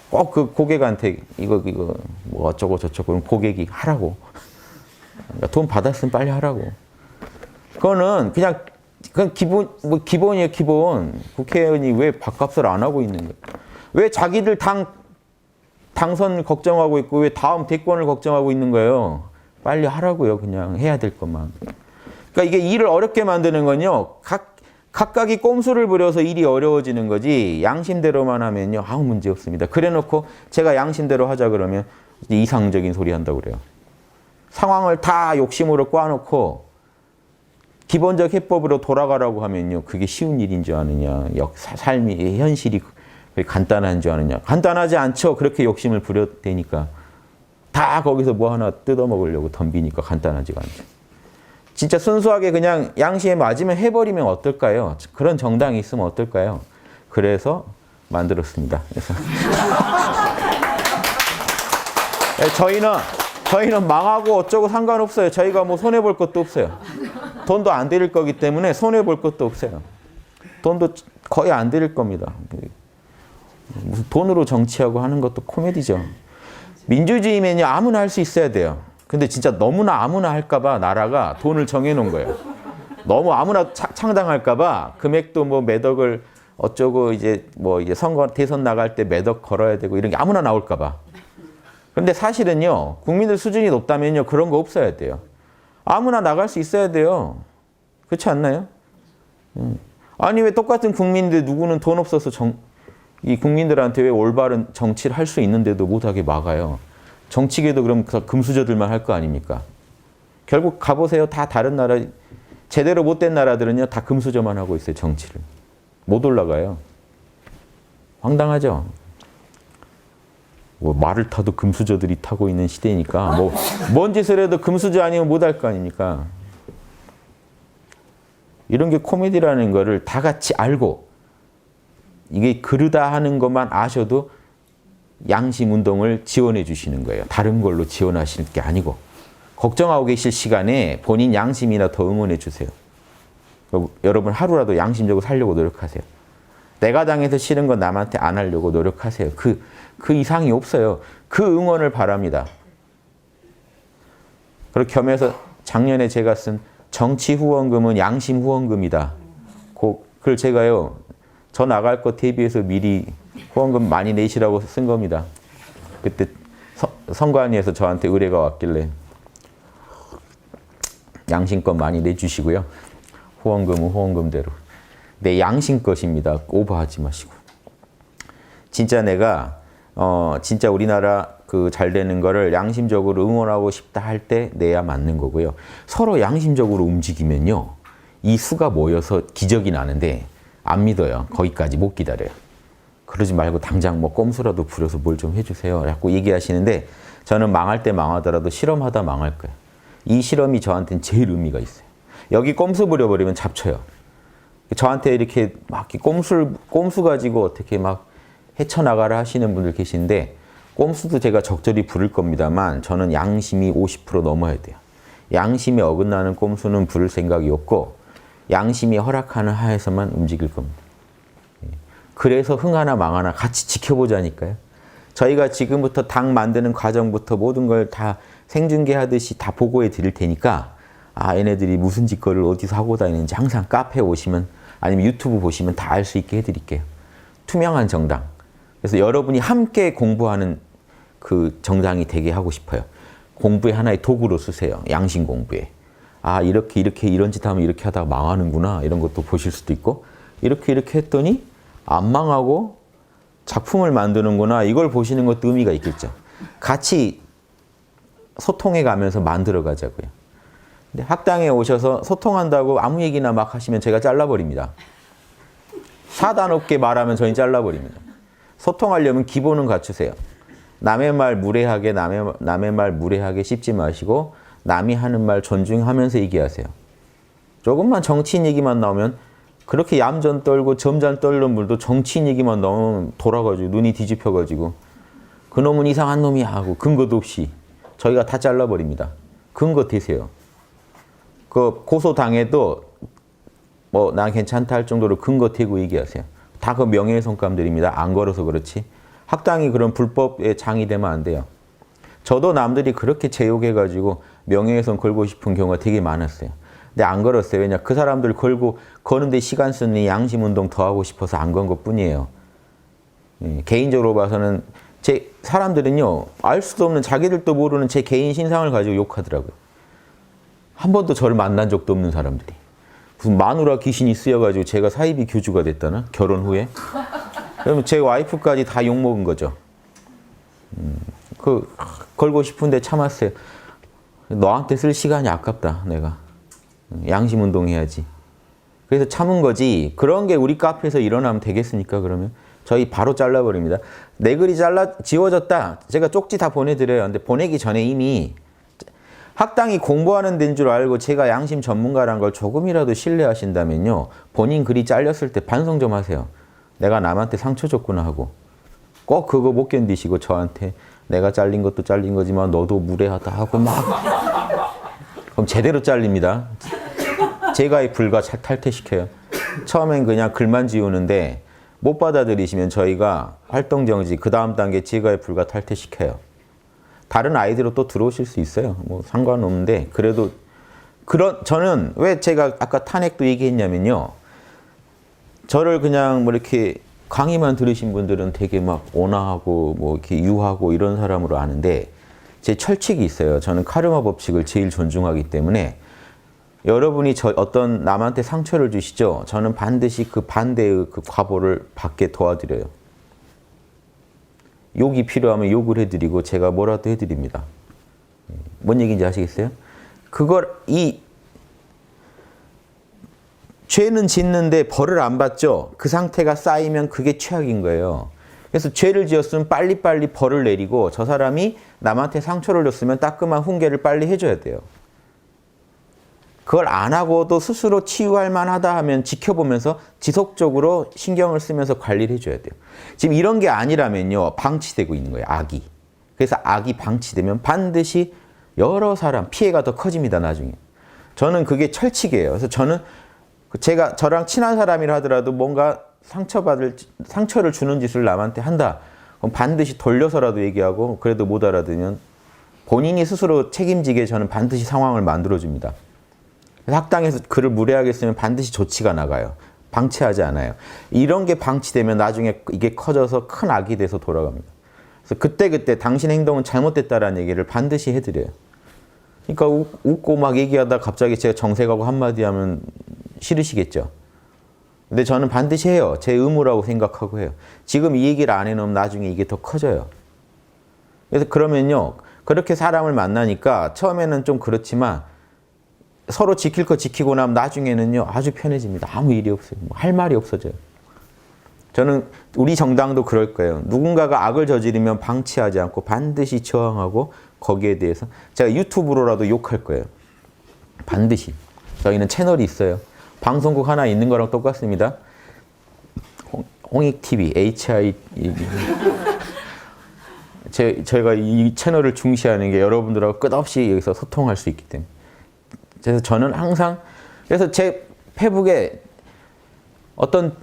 꼭 그 고객한테 이거 뭐 어쩌고 저쩌고 그럼 고객이 하라고. 그러니까 돈 받았으면 빨리 하라고. 그거는 그냥 그건 기본이에요, 기본. 국회의원이 왜 밥값을 안 하고 있는 거예요? 왜 자기들 당선 걱정하고 있고 왜 다음 대권을 걱정하고 있는 거예요? 빨리 하라고요, 그냥 해야 될 것만. 그러니까 이게 일을 어렵게 만드는 건요. 각각이 꼼수를 부려서 일이 어려워지는 거지 양심대로만 하면요. 아무 문제 없습니다. 그래놓고 제가 양심대로 하자 그러면 이상적인 소리 한다고 그래요. 상황을 다 욕심으로 꽈놓고 기본적 해법으로 돌아가라고 하면요. 그게 쉬운 일인 줄 아느냐. 삶이 현실이 간단한 줄 아느냐. 간단하지 않죠. 그렇게 욕심을 부려대니까. 다 거기서 뭐 하나 뜯어먹으려고 덤비니까 간단하지가 않죠. 진짜 순수하게 그냥 양심에 맞으면 해버리면 어떨까요? 그런 정당이 있으면 어떨까요? 그래서 만들었습니다. 그래서 저희는 망하고 어쩌고 상관없어요. 저희가 뭐 손해볼 것도 없어요. 돈도 안 드릴 거기 때문에 손해볼 것도 없어요. 돈도 거의 안 드릴 겁니다. 무슨 돈으로 정치하고 하는 것도 코미디죠. 민주주의면요 아무나 할 수 있어야 돼요. 근데 진짜 너무나 아무나 할까봐 나라가 돈을 정해놓은 거예요. 너무 아무나 창당할까봐 금액도 뭐 몇 억을 어쩌고 이제 선거 대선 나갈 때 몇 억 걸어야 되고 이런 게 아무나 나올까봐. 근데 사실은요 국민들 수준이 높다면요 그런 거 없어야 돼요. 아무나 나갈 수 있어야 돼요. 그렇지 않나요? 아니 왜 똑같은 국민인데 누구는 돈 없어서 이 국민들한테 왜 올바른 정치를 할 수 있는데도 못하게 막아요. 정치계도 그럼 금수저들만 할 거 아닙니까? 결국 가보세요. 다 다른 나라 제대로 못된 나라들은요 다 금수저만 하고 있어요. 정치를. 못 올라가요. 황당하죠? 뭐 말을 타도 금수저들이 타고 있는 시대니까 뭔 짓을 해도 금수저 아니면 못 할 거 아닙니까? 이런 게 코미디라는 거를 다 같이 알고 이게 그러다 하는 것만 아셔도 양심 운동을 지원해 주시는 거예요. 다른 걸로 지원하실 게 아니고 걱정하고 계실 시간에 본인 양심이나 더 응원해 주세요. 여러분 하루라도 양심적으로 살려고 노력하세요. 내가 당해서 싫은 건 남한테 안 하려고 노력하세요. 그 이상이 없어요. 그 응원을 바랍니다. 그렇게 겸해서 작년에 제가 쓴 정치 후원금은 양심 후원금이다. 그걸 제가요, 저 나갈 거 대비해서 미리 후원금 많이 내시라고 쓴 겁니다. 그때 선관위에서 저한테 의뢰가 왔길래 양심껏 많이 내주시고요. 후원금은 후원금대로. 내 양심 것입니다. 오버하지 마시고. 진짜 내가 진짜 우리나라 그 잘 되는 거를 양심적으로 응원하고 싶다 할 때 내야 맞는 거고요. 서로 양심적으로 움직이면요, 이 수가 모여서 기적이 나는데 안 믿어요. 거기까지 못 기다려요. 그러지 말고 당장 뭐 꼼수라도 부려서 뭘 좀 해주세요 라고 얘기하시는데, 저는 망할 때 망하더라도 실험하다 망할 거예요. 이 실험이 저한테는 제일 의미가 있어요. 여기 꼼수 부려버리면 잡쳐요. 저한테 이렇게 막 꼼수 가지고 어떻게 막 헤쳐나가라 하시는 분들 계신데, 꼼수도 제가 적절히 부를 겁니다만 저는 양심이 50% 넘어야 돼요. 양심에 어긋나는 꼼수는 부를 생각이 없고 양심이 허락하는 하에서만 움직일 겁니다. 그래서 흥하나 망하나 같이 지켜보자니까요. 저희가 지금부터 당 만드는 과정부터 모든 걸 다 생중계하듯이 다 보고해 드릴 테니까, 얘네들이 무슨 짓거리를 어디서 하고 다니는지 항상 카페 오시면 아니면 유튜브 보시면 다 알 수 있게 해드릴게요. 투명한 정당. 그래서 여러분이 함께 공부하는 그 정당이 되게 하고 싶어요. 공부의 하나의 도구로 쓰세요. 양심 공부에. 이렇게 이런 짓 하면 이렇게 하다가 망하는구나, 이런 것도 보실 수도 있고, 이렇게 했더니 안 망하고 작품을 만드는구나, 이걸 보시는 것도 의미가 있겠죠. 같이 소통해 가면서 만들어 가자고요. 근데 학당에 오셔서 소통한다고 아무 얘기나 막 하시면 제가 잘라버립니다. 사단 없게 말하면 저희 잘라버립니다. 소통하려면 기본은 갖추세요. 남의 말 무례하게 씹지 마시고 남이 하는 말 존중하면서 얘기하세요. 조금만 정치인 얘기만 나오면, 그렇게 얌전 떨고 점잖 떨는 분도 정치인 얘기만 나오면 돌아가지고 눈이 뒤집혀가지고 그놈은 이상한 놈이야 하고 근거도 없이 저희가 다 잘라버립니다. 근거 대세요. 그 고소당해도 뭐 난 괜찮다 할 정도로 근거 대고 얘기하세요. 다 그 명예훼손감들입니다. 안 걸어서 그렇지. 학당이 그런 불법의 장이 되면 안 돼요. 저도 남들이 그렇게 제욕해가지고 명예훼손 걸고 싶은 경우가 되게 많았어요. 근데 안 걸었어요. 왜냐, 그 사람들 거는데 시간 쓰니 양심운동 더 하고 싶어서 안 건 것 뿐이에요. 개인적으로 봐서는 사람들은요, 알 수도 없는, 자기들도 모르는 제 개인 신상을 가지고 욕하더라고요. 한 번도 저를 만난 적도 없는 사람들이. 무슨 마누라 귀신이 쓰여가지고 제가 사이비 교주가 됐다나? 결혼 후에? 그러면 제 와이프까지 다 욕먹은 거죠. 걸고 싶은데 참았어요. 너한테 쓸 시간이 아깝다, 내가. 양심운동 해야지. 그래서 참은 거지. 그런 게 우리 카페에서 일어나면 되겠습니까, 그러면? 저희 바로 잘라버립니다. 내 글이 지워졌다. 제가 쪽지 다 보내드려요. 근데 보내기 전에 이미 학당이 공부하는 데인 줄 알고 제가 양심 전문가란 걸 조금이라도 신뢰하신다면요, 본인 글이 잘렸을 때 반성 좀 하세요. 내가 남한테 상처 줬구나 하고. 꼭 그거 못 견디시고 저한테 내가 잘린 것도 잘린 거지만 너도 무례하다 하고 막. 그럼 제대로 잘립니다. 제가 불가 탈퇴시켜요. 처음엔 그냥 글만 지우는데 못 받아들이시면 저희가 활동정지, 그 다음 단계 제가의 불가 탈퇴시켜요. 다른 아이디로 또 들어오실 수 있어요. 뭐 상관없는데, 그래도 저는 왜 제가 아까 탄핵도 얘기했냐면요, 저를 그냥 뭐 이렇게 강의만 들으신 분들은 되게 막 온화하고 뭐 이렇게 유하고 이런 사람으로 아는데, 제 철칙이 있어요. 저는 카르마 법칙을 제일 존중하기 때문에 여러분이 어떤 남한테 상처를 주시죠, 저는 반드시 그 반대의 그 과보를 받게 도와드려요. 욕이 필요하면 욕을 해드리고 제가 뭐라도 해드립니다. 뭔 얘기인지 아시겠어요? 죄는 짓는데 벌을 안 받죠. 그 상태가 쌓이면 그게 최악인 거예요. 그래서 죄를 지었으면 빨리빨리 벌을 내리고, 저 사람이 남한테 상처를 줬으면 따끔한 훈계를 빨리 해줘야 돼요. 그걸 안 하고도 스스로 치유할 만하다 하면 지켜보면서 지속적으로 신경을 쓰면서 관리를 해줘야 돼요. 지금 이런 게 아니라면요, 방치되고 있는 거예요, 악이. 그래서 악이 방치되면 반드시 여러 사람 피해가 더 커집니다, 나중에. 저는 그게 철칙이에요. 그래서 저는 제가 저랑 친한 사람이라 하더라도 뭔가 상처를 주는 짓을 남한테 한다. 그럼 반드시 돌려서라도 얘기하고 그래도 못 알아들으면 본인이 스스로 책임지게 저는 반드시 상황을 만들어줍니다. 학당에서 글을 무례하게 쓰면 반드시 조치가 나가요. 방치하지 않아요. 이런 게 방치되면 나중에 이게 커져서 큰 악이 돼서 돌아갑니다. 그래서 그때 당신 행동은 잘못됐다라는 얘기를 반드시 해드려요. 그러니까 웃고 막 얘기하다 갑자기 제가 정색하고 한마디 하면 싫으시겠죠. 근데 저는 반드시 해요. 제 의무라고 생각하고 해요. 지금 이 얘기를 안 해놓으면 나중에 이게 더 커져요. 그래서 그러면요. 그렇게 사람을 만나니까 처음에는 좀 그렇지만 서로 지킬 거 지키고 나면 나중에는요. 아주 편해집니다. 아무 일이 없어요. 할 말이 없어져요. 저는 우리 정당도 그럴 거예요. 누군가가 악을 저지르면 방치하지 않고 반드시 저항하고 거기에 대해서 제가 유튜브로라도 욕할 거예요. 반드시. 저희는 채널이 있어요. 방송국 하나 있는 거랑 똑같습니다. 홍익TV, HI. 저희가 이 채널을 중시하는 게 여러분들하고 끝없이 여기서 소통할 수 있기 때문에. 그래서 저는 항상, 그래서 제 페북에 어떤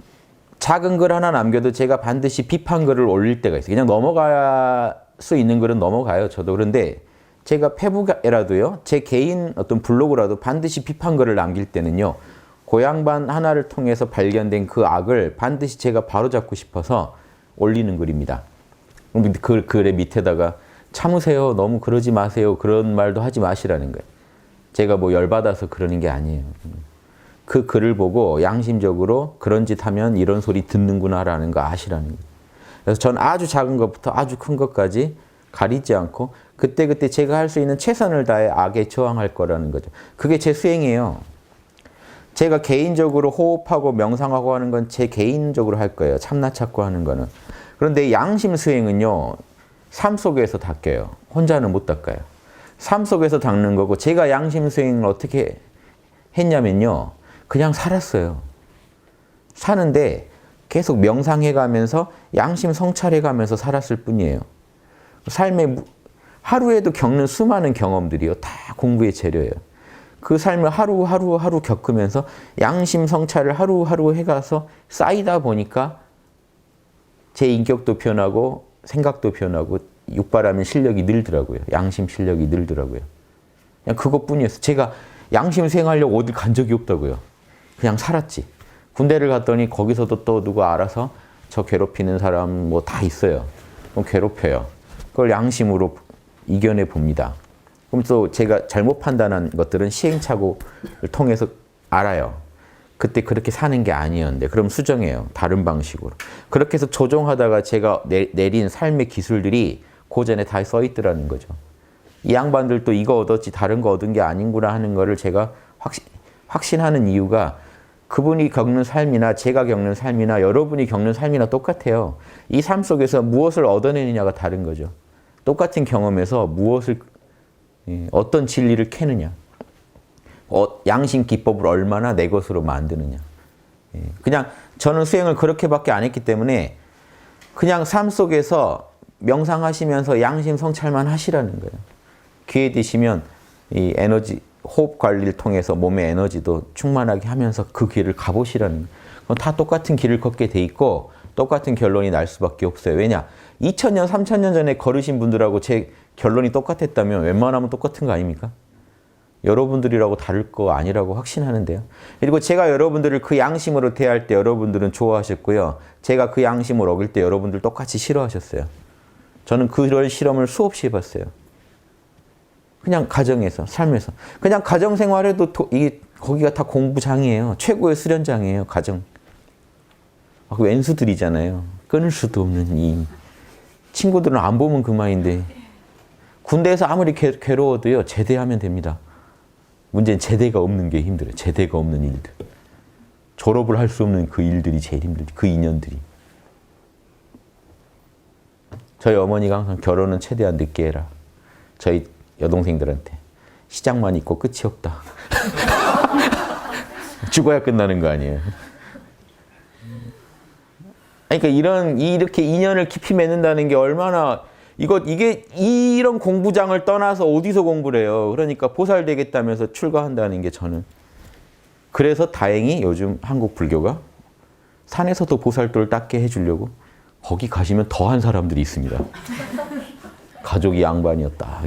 작은 글 하나 남겨도 제가 반드시 비판글을 올릴 때가 있어요. 그냥 넘어갈 수 있는 글은 넘어가요. 저도. 그런데 제가 페북에라도요, 제 개인 어떤 블로그라도 반드시 비판글을 남길 때는요, 고향반 하나를 통해서 발견된 그 악을 반드시 제가 바로잡고 싶어서 올리는 글입니다. 그 글의 밑에다가 참으세요. 너무 그러지 마세요. 그런 말도 하지 마시라는 거예요. 제가 뭐 열받아서 그러는 게 아니에요. 그 글을 보고 양심적으로 그런 짓 하면 이런 소리 듣는구나라는 거 아시라는 거예요. 그래서 전 아주 작은 것부터 아주 큰 것까지 가리지 않고 그때그때 제가 할 수 있는 최선을 다해 악에 저항할 거라는 거죠. 그게 제 수행이에요. 제가 개인적으로 호흡하고 명상하고 하는 건 제 개인적으로 할 거예요. 참나 찾고 하는 거는. 그런데 양심 수행은요. 삶 속에서 닦여요. 혼자는 못 닦아요. 삶 속에서 닦는 거고 제가 양심 수행을 어떻게 했냐면요. 그냥 살았어요. 사는데 계속 명상해가면서 양심 성찰해가면서 살았을 뿐이에요. 삶에 하루에도 겪는 수많은 경험들이요. 다 공부의 재료예요. 그 삶을 하루 겪으면서 양심 성찰을 하루하루 해가서 쌓이다 보니까 제 인격도 변하고 생각도 변하고 육바라면 실력이 늘더라고요. 양심 실력이 늘더라고요. 그냥 그것뿐이었어요. 제가 양심 수행하려고 어딜 간 적이 없다고요. 그냥 살았지. 군대를 갔더니 거기서도 또 누가 알아서 저 괴롭히는 사람 뭐 다 있어요. 그럼 괴롭혀요. 그걸 양심으로 이겨내 봅니다. 그럼 또 제가 잘못 판단한 것들은 시행착오를 통해서 알아요. 그때 그렇게 사는 게 아니었는데 그럼 수정해요. 다른 방식으로. 그렇게 해서 조정하다가 제가 내린 삶의 기술들이 고전에 다 써 있더라는 거죠. 이 양반들도 이거 얻었지 다른 거 얻은 게 아닌구나 하는 거를 제가 확신하는 이유가 그분이 겪는 삶이나 제가 겪는 삶이나 여러분이 겪는 삶이나 똑같아요. 이 삶 속에서 무엇을 얻어내느냐가 다른 거죠. 똑같은 경험에서 무엇을 어떤 진리를 캐느냐. 양심 기법을 얼마나 내 것으로 만드느냐. 그냥 저는 수행을 그렇게밖에 안 했기 때문에 그냥 삶 속에서 명상하시면서 양심 성찰만 하시라는 거예요. 기회 되시면 이 에너지, 호흡 관리를 통해서 몸의 에너지도 충만하게 하면서 그 길을 가보시라는 거예요. 그건 다 똑같은 길을 걷게 돼 있고 똑같은 결론이 날 수밖에 없어요. 왜냐? 2000년, 3000년 전에 걸으신 분들하고 제 결론이 똑같았다면 웬만하면 똑같은 거 아닙니까? 여러분들이라고 다를 거 아니라고 확신하는데요. 그리고 제가 여러분들을 그 양심으로 대할 때 여러분들은 좋아하셨고요. 제가 그 양심을 어길 때 여러분들 똑같이 싫어하셨어요. 저는 그런 실험을 수없이 해봤어요. 그냥 가정에서, 삶에서. 그냥 가정생활에도 이게 거기가 다 공부장이에요. 최고의 수련장이에요. 가정. 그 왼수들이잖아요. 끊을 수도 없는 이 친구들은 안 보면 그만인데 군대에서 아무리 괴로워도요. 제대하면 됩니다. 문제는 제대가 없는 게 힘들어요. 제대가 없는 일들. 졸업을 할 수 없는 그 일들이 제일 힘들죠. 그 인연들이. 저희 어머니가 항상 결혼은 최대한 늦게 해라. 저희 여동생들한테. 시작만 있고 끝이 없다. 죽어야 끝나는 거 아니에요. 그러니까 이렇게 인연을 깊이 맺는다는 게 얼마나 이게 이런 공부장을 떠나서 어디서 공부를 해요. 그러니까 보살되겠다면서 출가한다는 게 저는 그래서 다행히 요즘 한국 불교가 산에서도 보살도를 닦게 해주려고 거기 가시면 더한 사람들이 있습니다. 가족이 양반이었다.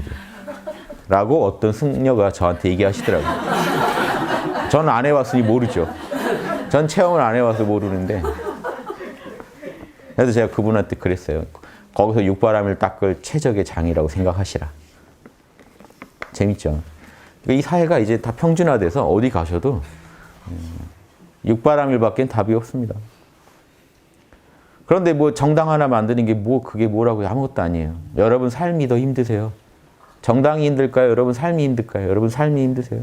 라고 어떤 승려가 저한테 얘기하시더라고요. 저는 안 해봤으니 모르죠. 전 체험을 안 해봐서 모르는데. 그래서 제가 그분한테 그랬어요. 거기서 육바람을 닦을 최적의 장이라고 생각하시라. 재밌죠? 이 사회가 이제 다 평준화돼서 어디 가셔도 육바람일밖에 답이 없습니다. 그런데 뭐 정당 하나 만드는 게 그게 뭐라고 아무것도 아니에요. 여러분 삶이 더 힘드세요. 정당이 힘들까요? 여러분 삶이 힘들까요? 여러분 삶이 힘드세요.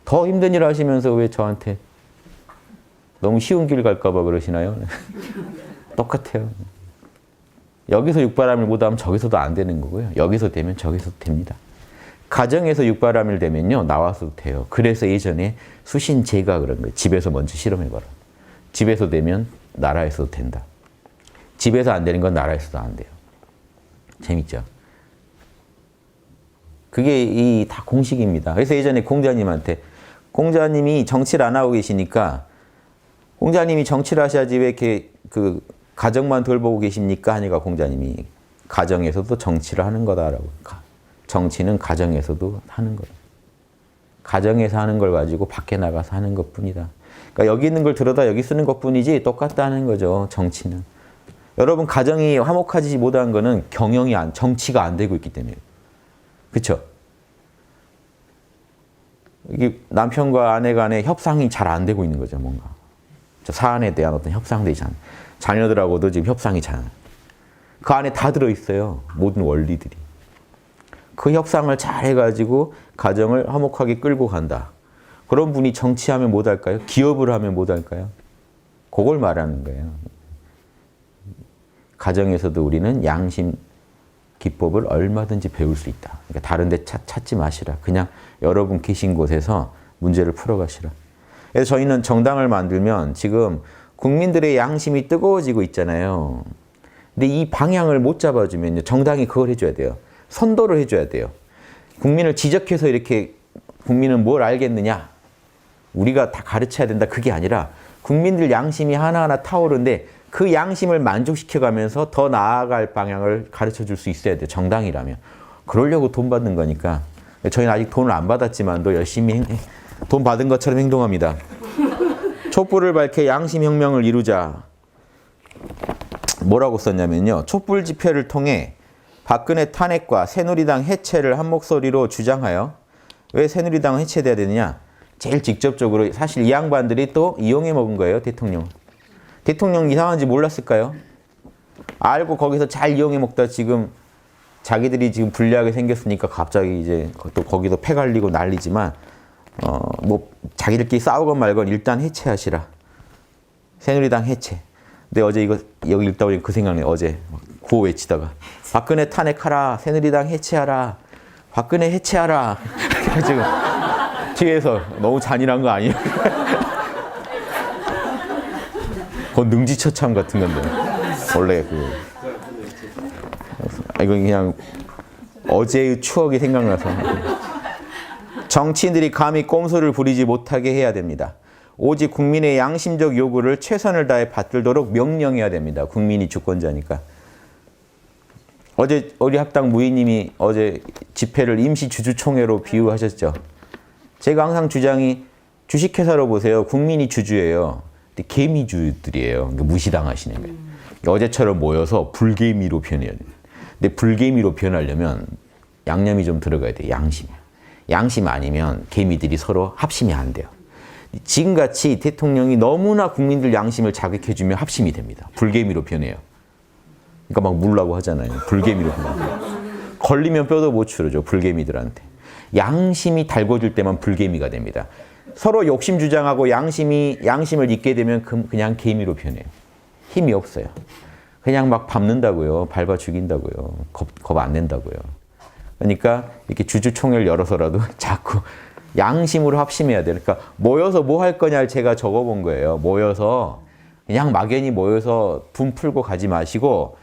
더 힘든 일 하시면서 왜 저한테 너무 쉬운 길 갈까 봐 그러시나요? 똑같아요. 여기서 육바람일 못하면 저기서도 안 되는 거고요. 여기서 되면 저기서도 됩니다. 가정에서 육바람일 되면요. 나와서도 돼요. 그래서 예전에 수신제가 그런 거예요. 집에서 먼저 실험해봐라. 집에서 되면 나라에서도 된다. 집에서 안 되는 건 나라에서도 안 돼요. 재밌죠? 그게 다 공식입니다. 그래서 예전에 공자님한테 공자님이 정치를 안 하고 계시니까 공자님이 정치를 하셔야지 왜 이렇게 가정만 돌보고 계십니까? 하니까 공자님이 가정에서도 정치를 하는 거다라고. 정치는 가정에서도 하는 거다. 가정에서 하는 걸 가지고 밖에 나가서 하는 것뿐이다. 그러니까 여기 있는 걸 들여다 여기 쓰는 것뿐이지 똑같다는 거죠. 정치는. 여러분 가정이 화목하지 못한 거는 정치가 안 되고 있기 때문에. 그렇죠? 이게 남편과 아내 간의 협상이 잘 안 되고 있는 거죠. 뭔가. 사안에 대한 어떤 협상들이 잘. 자녀들하고도 지금 협상이 잘. 그 안에 다 들어있어요. 모든 원리들이. 그 협상을 잘 해가지고 가정을 화목하게 끌고 간다. 그런 분이 정치하면 못할까요? 기업을 하면 못할까요? 그걸 말하는 거예요. 가정에서도 우리는 양심 기법을 얼마든지 배울 수 있다. 그러니까 다른 데 찾지 마시라. 그냥 여러분 계신 곳에서 문제를 풀어가시라. 그래서 저희는 정당을 만들면 지금 국민들의 양심이 뜨거워지고 있잖아요. 근데 이 방향을 못 잡아주면 정당이 그걸 해줘야 돼요. 선도를 해줘야 돼요. 국민을 지적해서 이렇게 국민은 뭘 알겠느냐? 우리가 다 가르쳐야 된다. 그게 아니라 국민들 양심이 하나하나 타오르는데 그 양심을 만족시켜가면서 더 나아갈 방향을 가르쳐줄 수 있어야 돼요. 정당이라면. 그러려고 돈 받는 거니까. 저희는 아직 돈을 안 받았지만도 열심히 돈 받은 것처럼 행동합니다. 촛불을 밝혀 양심혁명을 이루자. 뭐라고 썼냐면요. 촛불 집회를 통해 박근혜 탄핵과 새누리당 해체를 한 목소리로 주장하여 왜 새누리당은 해체돼야 되느냐? 제일 직접적으로 사실 이 양반들이 또 이용해 먹은 거예요. 대통령. 대통령 이상한지 몰랐을까요? 알고 거기서 잘 이용해 먹다 지금 자기들이 지금 불리하게 생겼으니까 갑자기 이제 또 거기도 패 갈리고 난리지만 뭐 자기들끼리 싸우건 말건 일단 해체하시라. 새누리당 해체. 근데 어제 이거 여기 읽다 보니 그 생각나네. 어제 구호 외치다가 박근혜 탄핵하라. 새누리당 해체하라. 박근혜 해체하라. 지금 뒤에서 너무 잔인한 거 아니에요? 그건 능지처참 같은 건데. 원래 이거 그냥 어제의 추억이 생각나서. 정치인들이 감히 꼼수를 부리지 못하게 해야 됩니다. 오직 국민의 양심적 요구를 최선을 다해 받들도록 명령해야 됩니다. 국민이 주권자니까. 어제 우리 학당 무의님이 어제 집회를 임시 주주총회로 비유하셨죠. 제가 항상 주장이 주식회사로 보세요. 국민이 주주예요. 근데 개미주들이에요. 그러니까 무시당하시는 거예요. 그러니까 어제처럼 모여서 불개미로 변해야 돼요. 근데 불개미로 변하려면 양념이 좀 들어가야 돼요. 양심. 양심 아니면 개미들이 서로 합심이 안 돼요. 지금같이 대통령이 너무나 국민들 양심을 자극해주면 합심이 됩니다. 불개미로 변해요. 그러니까 막 물라고 하잖아요. 불개미로 변해요. 걸리면 뼈도 못 추르죠. 불개미들한테. 양심이 달궈질 때만 불개미가 됩니다. 서로 욕심 주장하고 양심을 잊게 되면 그냥 개미로 변해요. 힘이 없어요. 그냥 막 밟는다고요. 밟아 죽인다고요. 겁 안 낸다고요. 그러니까 이렇게 주주총회를 열어서라도 자꾸 양심으로 합심해야 돼요. 그러니까 모여서 뭐 할 거냐를 제가 적어본 거예요. 모여서 그냥 막연히 모여서 분 풀고 가지 마시고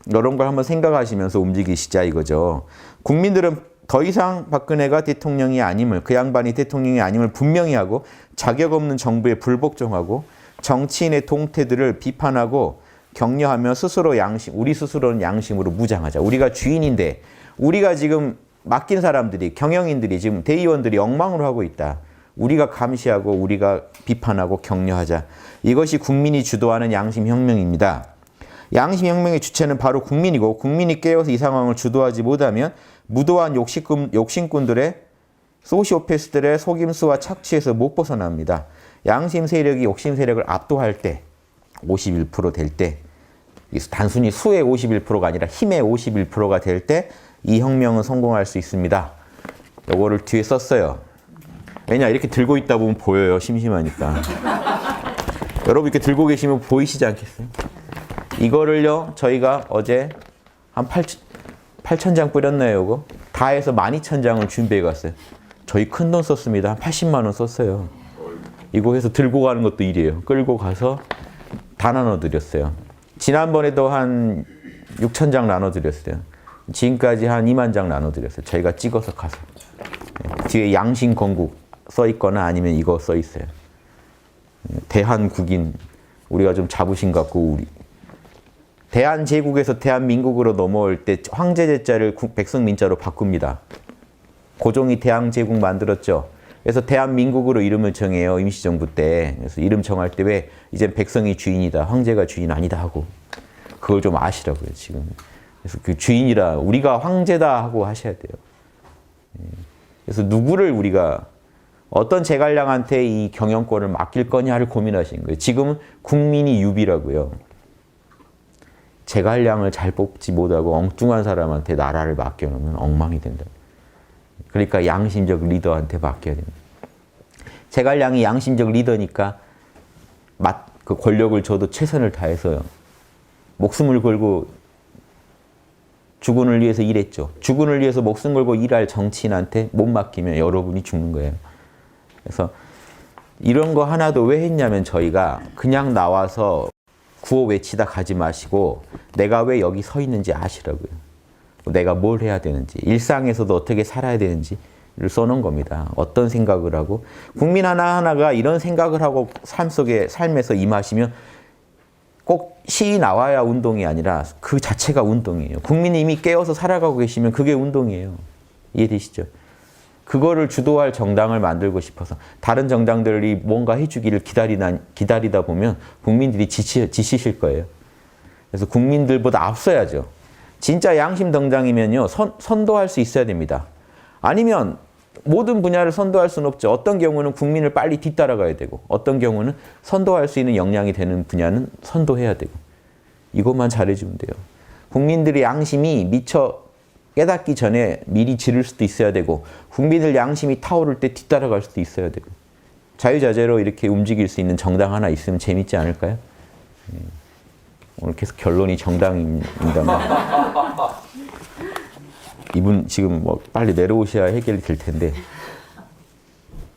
이런 걸 한번 생각하시면서 움직이시자 이거죠. 국민들은 더 이상 박근혜가 대통령이 아님을, 그 양반이 대통령이 아님을 분명히 하고 자격 없는 정부에 불복종하고 정치인의 동태들을 비판하고 격려하며 스스로 우리 스스로는 양심으로 무장하자. 우리가 주인인데 우리가 지금 맡긴 사람들이, 경영인들이, 지금 대의원들이 엉망으로 하고 있다. 우리가 감시하고 우리가 비판하고 격려하자. 이것이 국민이 주도하는 양심혁명입니다. 양심혁명의 주체는 바로 국민이고, 국민이 깨어서 이 상황을 주도하지 못하면 무도한 욕심꾼들의, 소시오패스들의 속임수와 착취에서 못 벗어납니다. 양심 세력이 욕심 세력을 압도할 때, 51% 될 때, 단순히 수의 51%가 아니라 힘의 51%가 될 때 이 혁명은 성공할 수 있습니다. 요거를 뒤에 썼어요. 왜냐, 이렇게 들고 있다 보면 보여요. 심심하니까. 여러분 이렇게 들고 계시면 보이시지 않겠어요? 이거를요, 저희가 어제 한 8,000장 뿌렸네요, 이거. 다 해서 12,000장을 준비해 갔어요. 저희 큰 돈 썼습니다. 한 80만 원 썼어요. 이거 해서 들고 가는 것도 일이에요. 끌고 가서 다 나눠드렸어요. 지난번에도 한 6,000장 나눠드렸어요. 지금까지 한 2만 장 나눠드렸어요. 저희가 찍어서 가서. 뒤에 양심건국 써 있거나 아니면 이거 써 있어요. 대한국인, 우리가 좀 자부심 갖고, 우리 대한제국에서 대한민국으로 넘어올 때 황제제자를 백성민자로 바꿉니다. 고종이 대한제국 만들었죠. 그래서 대한민국으로 이름을 정해요. 임시정부 때. 그래서 이름 정할 때 왜 이젠 백성이 주인이다, 황제가 주인 아니다 하고, 그걸 좀 아시라고요, 지금. 그래서 그 주인이라, 우리가 황제다 하고 하셔야 돼요. 그래서 누구를 우리가, 어떤 제갈량한테 이 경영권을 맡길 거냐를 고민하신 거예요. 지금은 국민이 유비라고요. 제갈량을 잘 뽑지 못하고 엉뚱한 사람한테 나라를 맡겨놓으면 엉망이 된다. 그러니까 양심적 리더한테 맡겨야 됩니다. 제갈량이 양심적 리더니까 그 권력을 줘도 최선을 다해서요. 목숨을 걸고 주군을 위해서 일했죠. 주군을 위해서 목숨 걸고 일할 정치인한테 못 맡기면 여러분이 죽는 거예요. 그래서 이런 거 하나도 왜 했냐면, 저희가 그냥 나와서 구호 외치다 가지 마시고 내가 왜 여기 서 있는지 아시라고요. 내가 뭘 해야 되는지, 일상에서도 어떻게 살아야 되는지를 써놓은 겁니다. 어떤 생각을 하고, 국민 하나하나가 이런 생각을 하고 삶에서 임하시면 꼭 시 나와야 운동이 아니라 그 자체가 운동이에요. 국민이 이미 깨어서 살아가고 계시면 그게 운동이에요. 이해되시죠? 그거를 주도할 정당을 만들고 싶어서, 다른 정당들이 뭔가 해주기를 기다리다 보면 국민들이 지치실 거예요. 그래서 국민들보다 앞서야죠. 진짜 양심 정당이면요, 선도할 수 있어야 됩니다. 아니면 모든 분야를 선도할 수는 없죠. 어떤 경우는 국민을 빨리 뒤따라가야 되고, 어떤 경우는 선도할 수 있는 역량이 되는 분야는 선도해야 되고, 이것만 잘해주면 돼요. 국민들의 양심이 미처 깨닫기 전에 미리 지를 수도 있어야 되고, 국민들 양심이 타오를 때 뒤따라갈 수도 있어야 되고, 자유자재로 이렇게 움직일 수 있는 정당 하나 있으면 재밌지 않을까요? 오늘 계속 결론이 정당입니다만. 이분 지금 뭐 빨리 내려오셔야 해결이 될 텐데,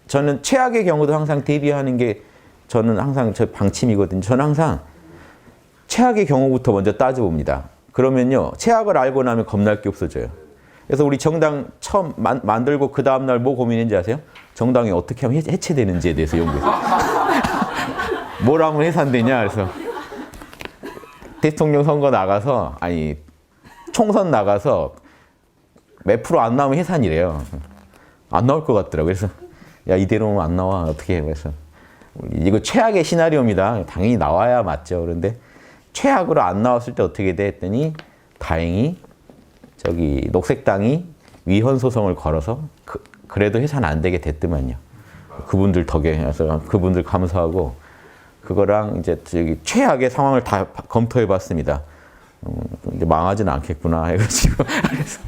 저는 최악의 경우도 항상 대비하는 게 저는 항상 저 방침이거든요. 저는 항상 최악의 경우부터 먼저 따져봅니다. 그러면요, 최악을 알고 나면 겁날 게 없어져요. 그래서 우리 정당 처음 만들고 그 다음날 뭐 고민했는지 아세요? 정당이 어떻게 하면 해체되는지에 대해서 연구했어요. 뭘 하면 해산되냐. 그래서 대통령 선거 나가서, 아니 총선 나가서 몇 프로 안 나오면 해산이래요. 안 나올 것 같더라고요. 그래서 야, 이대로는 안 나와. 어떻게 해. 그래서 이거 최악의 시나리오입니다. 당연히 나와야 맞죠. 그런데 최악으로 안 나왔을 때 어떻게 돼 했더니, 다행히 저기 녹색당이 위헌 소송을 걸어서 그래도 해산 안 되게 됐더만요. 그분들 덕에. 그래서 그분들 감사하고, 그거랑 이제 저기 최악의 상황을 다 검토해 봤습니다. 이제 망하진 않겠구나 해가지고. 그래서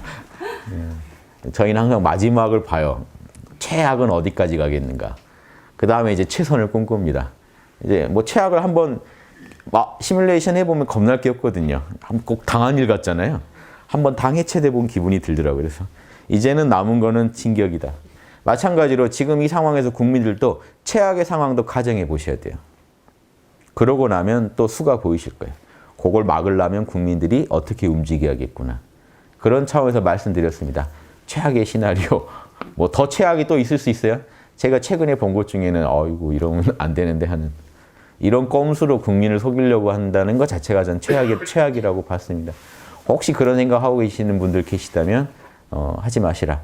저희는 항상 마지막을 봐요. 최악은 어디까지 가겠는가. 그 다음에 이제 최선을 꿈꿉니다. 이제 뭐 최악을 한번 시뮬레이션 해보면 겁날 게 없거든요. 꼭 당한 일 같잖아요. 한번 당 해체돼 본 기분이 들더라고요. 그래서 이제는 남은 거는 진격이다. 마찬가지로 지금 이 상황에서 국민들도 최악의 상황도 가정해 보셔야 돼요. 그러고 나면 또 수가 보이실 거예요. 그걸 막으려면 국민들이 어떻게 움직여야겠구나. 그런 차원에서 말씀드렸습니다. 최악의 시나리오. 뭐 더 최악이 또 있을 수 있어요? 제가 최근에 본 것 중에는 어이구 이러면 안 되는데 하는 이런 꼼수로 국민을 속이려고 한다는 것 자체가 전 최악이라고 봤습니다. 혹시 그런 생각하고 계시는 분들 계시다면 하지 마시라.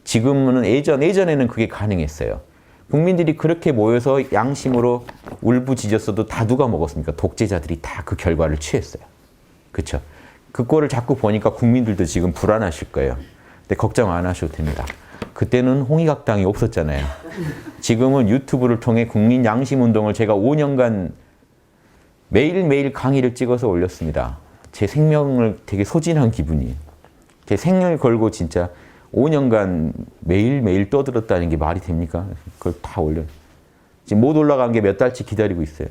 지금은 예전에는 그게 가능했어요. 국민들이 그렇게 모여서 양심으로 울부짖었어도 다 누가 먹었습니까? 독재자들이 다 그 결과를 취했어요. 그렇죠? 그 꼴을 자꾸 보니까 국민들도 지금 불안하실 거예요. 근데 걱정 안 하셔도 됩니다. 그때는 홍익학당이 없었잖아요. 지금은 유튜브를 통해 국민 양심 운동을 제가 5년간 매일매일 강의를 찍어서 올렸습니다. 제 생명을 되게 소진한 기분이에요. 제 생명을 걸고 진짜 5년간 매일매일 떠들었다는 게 말이 됩니까? 그걸 다 올려요. 지금 못 올라간 게 몇 달치 기다리고 있어요.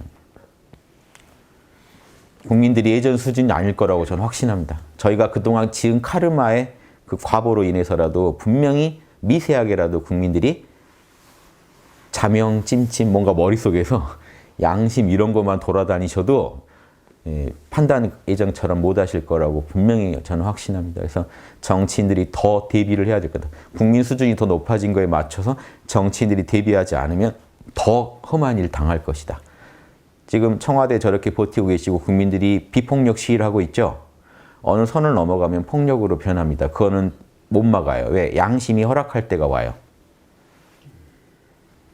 국민들이 예전 수준이 아닐 거라고 저는 확신합니다. 저희가 그동안 지은 카르마의 그 과보로 인해서라도 분명히 미세하게라도 국민들이 자명, 찜찜, 뭔가 머릿속에서 양심 이런 것만 돌아다니셔도 판단 예정처럼 못 하실 거라고 분명히 저는 확신합니다. 그래서 정치인들이 더 대비를 해야 될 거다. 국민 수준이 더 높아진 거에 맞춰서 정치인들이 대비하지 않으면 더 험한 일 당할 것이다. 지금 청와대 저렇게 버티고 계시고 국민들이 비폭력 시위를 하고 있죠. 어느 선을 넘어가면 폭력으로 변합니다. 그거는 못 막아요. 왜? 양심이 허락할 때가 와요.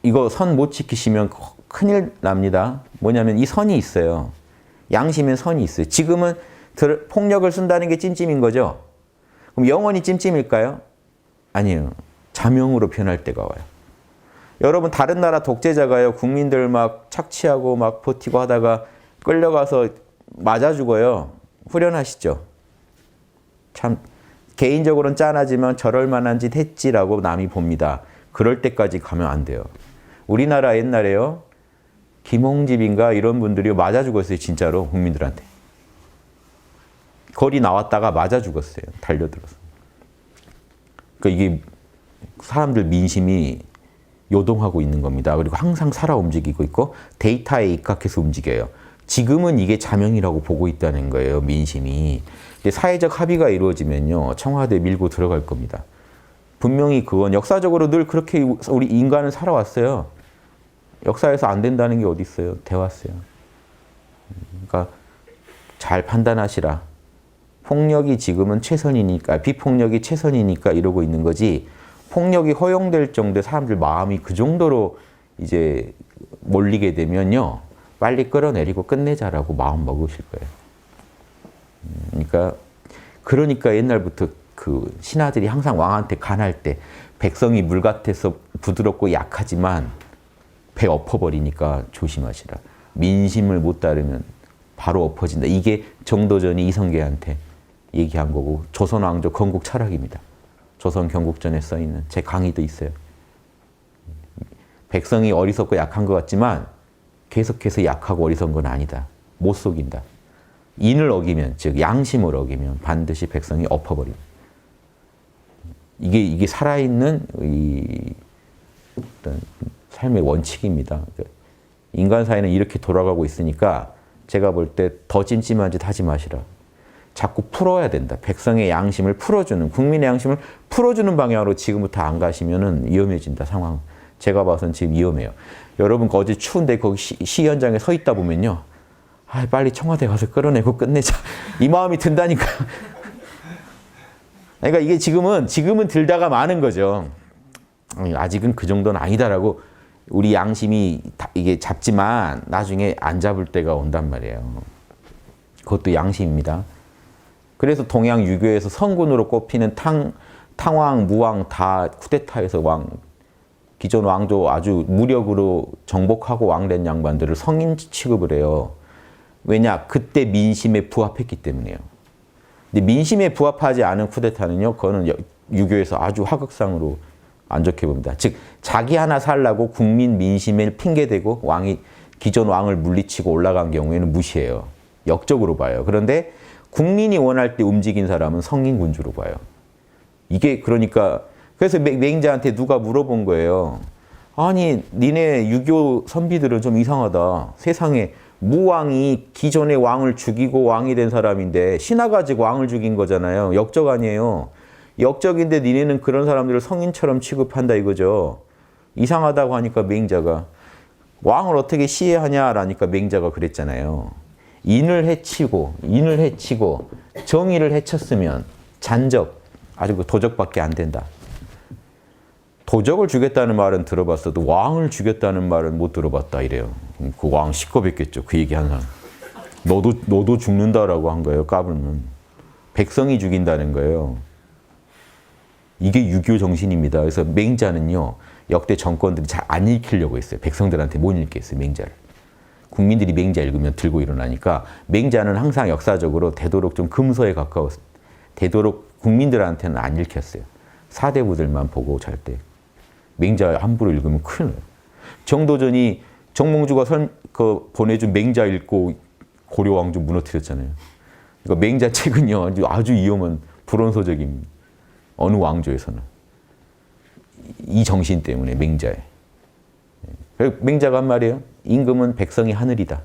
이거 선 못 지키시면 큰일 납니다. 뭐냐면 이 선이 있어요. 양심엔 선이 있어요. 지금은 폭력을 쓴다는 게 찜찜인 거죠. 그럼 영원히 찜찜일까요? 아니에요. 자명으로 변할 때가 와요. 여러분 다른 나라 독재자가요. 국민들 막 착취하고 막 버티고 하다가 끌려가서 맞아 죽어요. 후련하시죠? 참 개인적으로는 짠하지만 저럴 만한 짓 했지라고 남이 봅니다. 그럴 때까지 가면 안 돼요. 우리나라 옛날에요. 김홍집인가 이런 분들이 맞아 죽었어요. 진짜로 국민들한테. 거리 나왔다가 맞아 죽었어요. 달려들어서. 그러니까 이게 사람들 민심이 요동하고 있는 겁니다. 그리고 항상 살아 움직이고 있고 데이터에 입각해서 움직여요. 지금은 이게 자명이라고 보고 있다는 거예요. 민심이. 사회적 합의가 이루어지면요. 청와대 밀고 들어갈 겁니다. 분명히 그건 역사적으로 늘 그렇게 우리 인간은 살아왔어요. 역사에서 안 된다는 게 어디 있어요. 돼왔어요. 그러니까 잘 판단하시라. 폭력이 지금은 최선이니까, 비폭력이 최선이니까 이러고 있는 거지 폭력이 허용될 정도의 사람들 마음이 그 정도로 이제 몰리게 되면요. 빨리 끌어내리고 끝내자라고 마음 먹으실 거예요. 그러니까 옛날부터 그 신하들이 항상 왕한테 간할 때 백성이 물 같아서 부드럽고 약하지만 배 엎어버리니까 조심하시라. 민심을 못 따르면 바로 엎어진다. 이게 정도전이 이성계한테 얘기한 거고 조선 왕조 건국 철학입니다. 조선 경국전에 써있는 제 강의도 있어요. 백성이 어리석고 약한 것 같지만 계속해서 약하고 어리석은 건 아니다. 못 속인다. 인을 어기면, 즉 양심을 어기면 반드시 백성이 엎어버립니다. 이게 살아있는 이 어떤 삶의 원칙입니다. 인간 사회는 이렇게 돌아가고 있으니까 제가 볼 때 더 찜찜한 짓 하지 마시라. 자꾸 풀어야 된다. 백성의 양심을 풀어주는, 국민의 양심을 풀어주는 방향으로 지금부터 안 가시면 위험해진다, 상황. 제가 봐서는 지금 위험해요. 여러분 어제 추운데 거기 시 현장에 서 있다 보면요. 빨리 청와대 가서 끌어내고 끝내자. 이 마음이 든다니까요. 그러니까 이게 지금은 들다가 많은 거죠. 아직은 그 정도는 아니다라고 우리 양심이 이게 잡지만 나중에 안 잡을 때가 온단 말이에요. 그것도 양심입니다. 그래서 동양 유교에서 성군으로 꼽히는 탕왕, 무왕 다 쿠데타에서 기존 왕조 아주 무력으로 정복하고 왕된 양반들을 성인 취급을 해요. 왜냐? 그때 민심에 부합했기 때문이에요. 근데 민심에 부합하지 않은 쿠데타는요, 그거는 유교에서 아주 하극상으로 안 좋게 봅니다. 즉, 자기 하나 살라고 국민 민심을 핑계대고 기존 왕을 물리치고 올라간 경우에는 무시해요. 역적으로 봐요. 그런데 국민이 원할 때 움직인 사람은 성인 군주로 봐요. 이게 그러니까 그래서 맹자한테 누가 물어본 거예요. 아니, 니네 유교 선비들은 좀 이상하다. 세상에 무왕이 기존의 왕을 죽이고 왕이 된 사람인데 신하 가지고 왕을 죽인 거잖아요. 역적 아니에요. 역적인데 니네는 그런 사람들을 성인처럼 취급한다 이거죠. 이상하다고 하니까 맹자가 왕을 어떻게 시해하냐라니까 맹자가 그랬잖아요. 인을 해치고 정의를 해쳤으면 잔적, 아주 그 도적밖에 안 된다. 도적을 죽였다는 말은 들어봤어도 왕을 죽였다는 말은 못 들어봤다 이래요. 그 왕 시겁했겠죠. 그 얘기한 사람. 너도 죽는다라고 한 거예요. 까불면. 백성이 죽인다는 거예요. 이게 유교 정신입니다. 그래서 맹자는요. 역대 정권들이 잘 안 읽히려고 했어요. 백성들한테 못 읽게 했어요. 맹자를. 국민들이 맹자 읽으면 들고 일어나니까 맹자는 항상 역사적으로 되도록 좀 금서에 가까웠어요. 되도록 국민들한테는 안 읽혔어요. 사대부들만 보고 잘 때. 맹자 함부로 읽으면 큰일 나요. 정도전이 정몽주가 보내준 맹자 읽고 고려 왕조 무너뜨렸잖아요. 그러니까 맹자 책은요 아주 위험한 불온소적입니다. 어느 왕조에서는 이 정신 때문에 맹자에. 맹자가 한 말이에요. 임금은 백성이 하늘이다.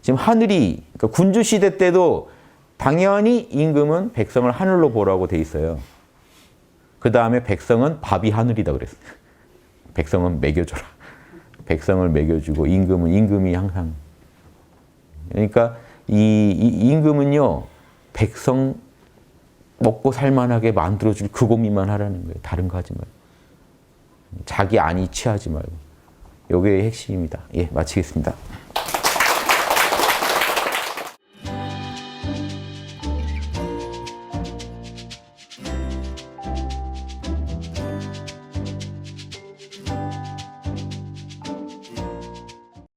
지금 하늘이 그러니까 군주 시대 때도 당연히 임금은 백성을 하늘로 보라고 돼 있어요. 그 다음에 백성은 밥이 하늘이다 그랬어요. 백성은 먹여줘라. 백성을 먹여주고 임금이 항상. 그러니까 이 임금은요 백성 먹고 살만하게 만들어줄 그 고민만 하라는 거예요. 다른 거 하지 말고. 자기 안위 취하지 말고. 요게 핵심입니다. 예, 마치겠습니다.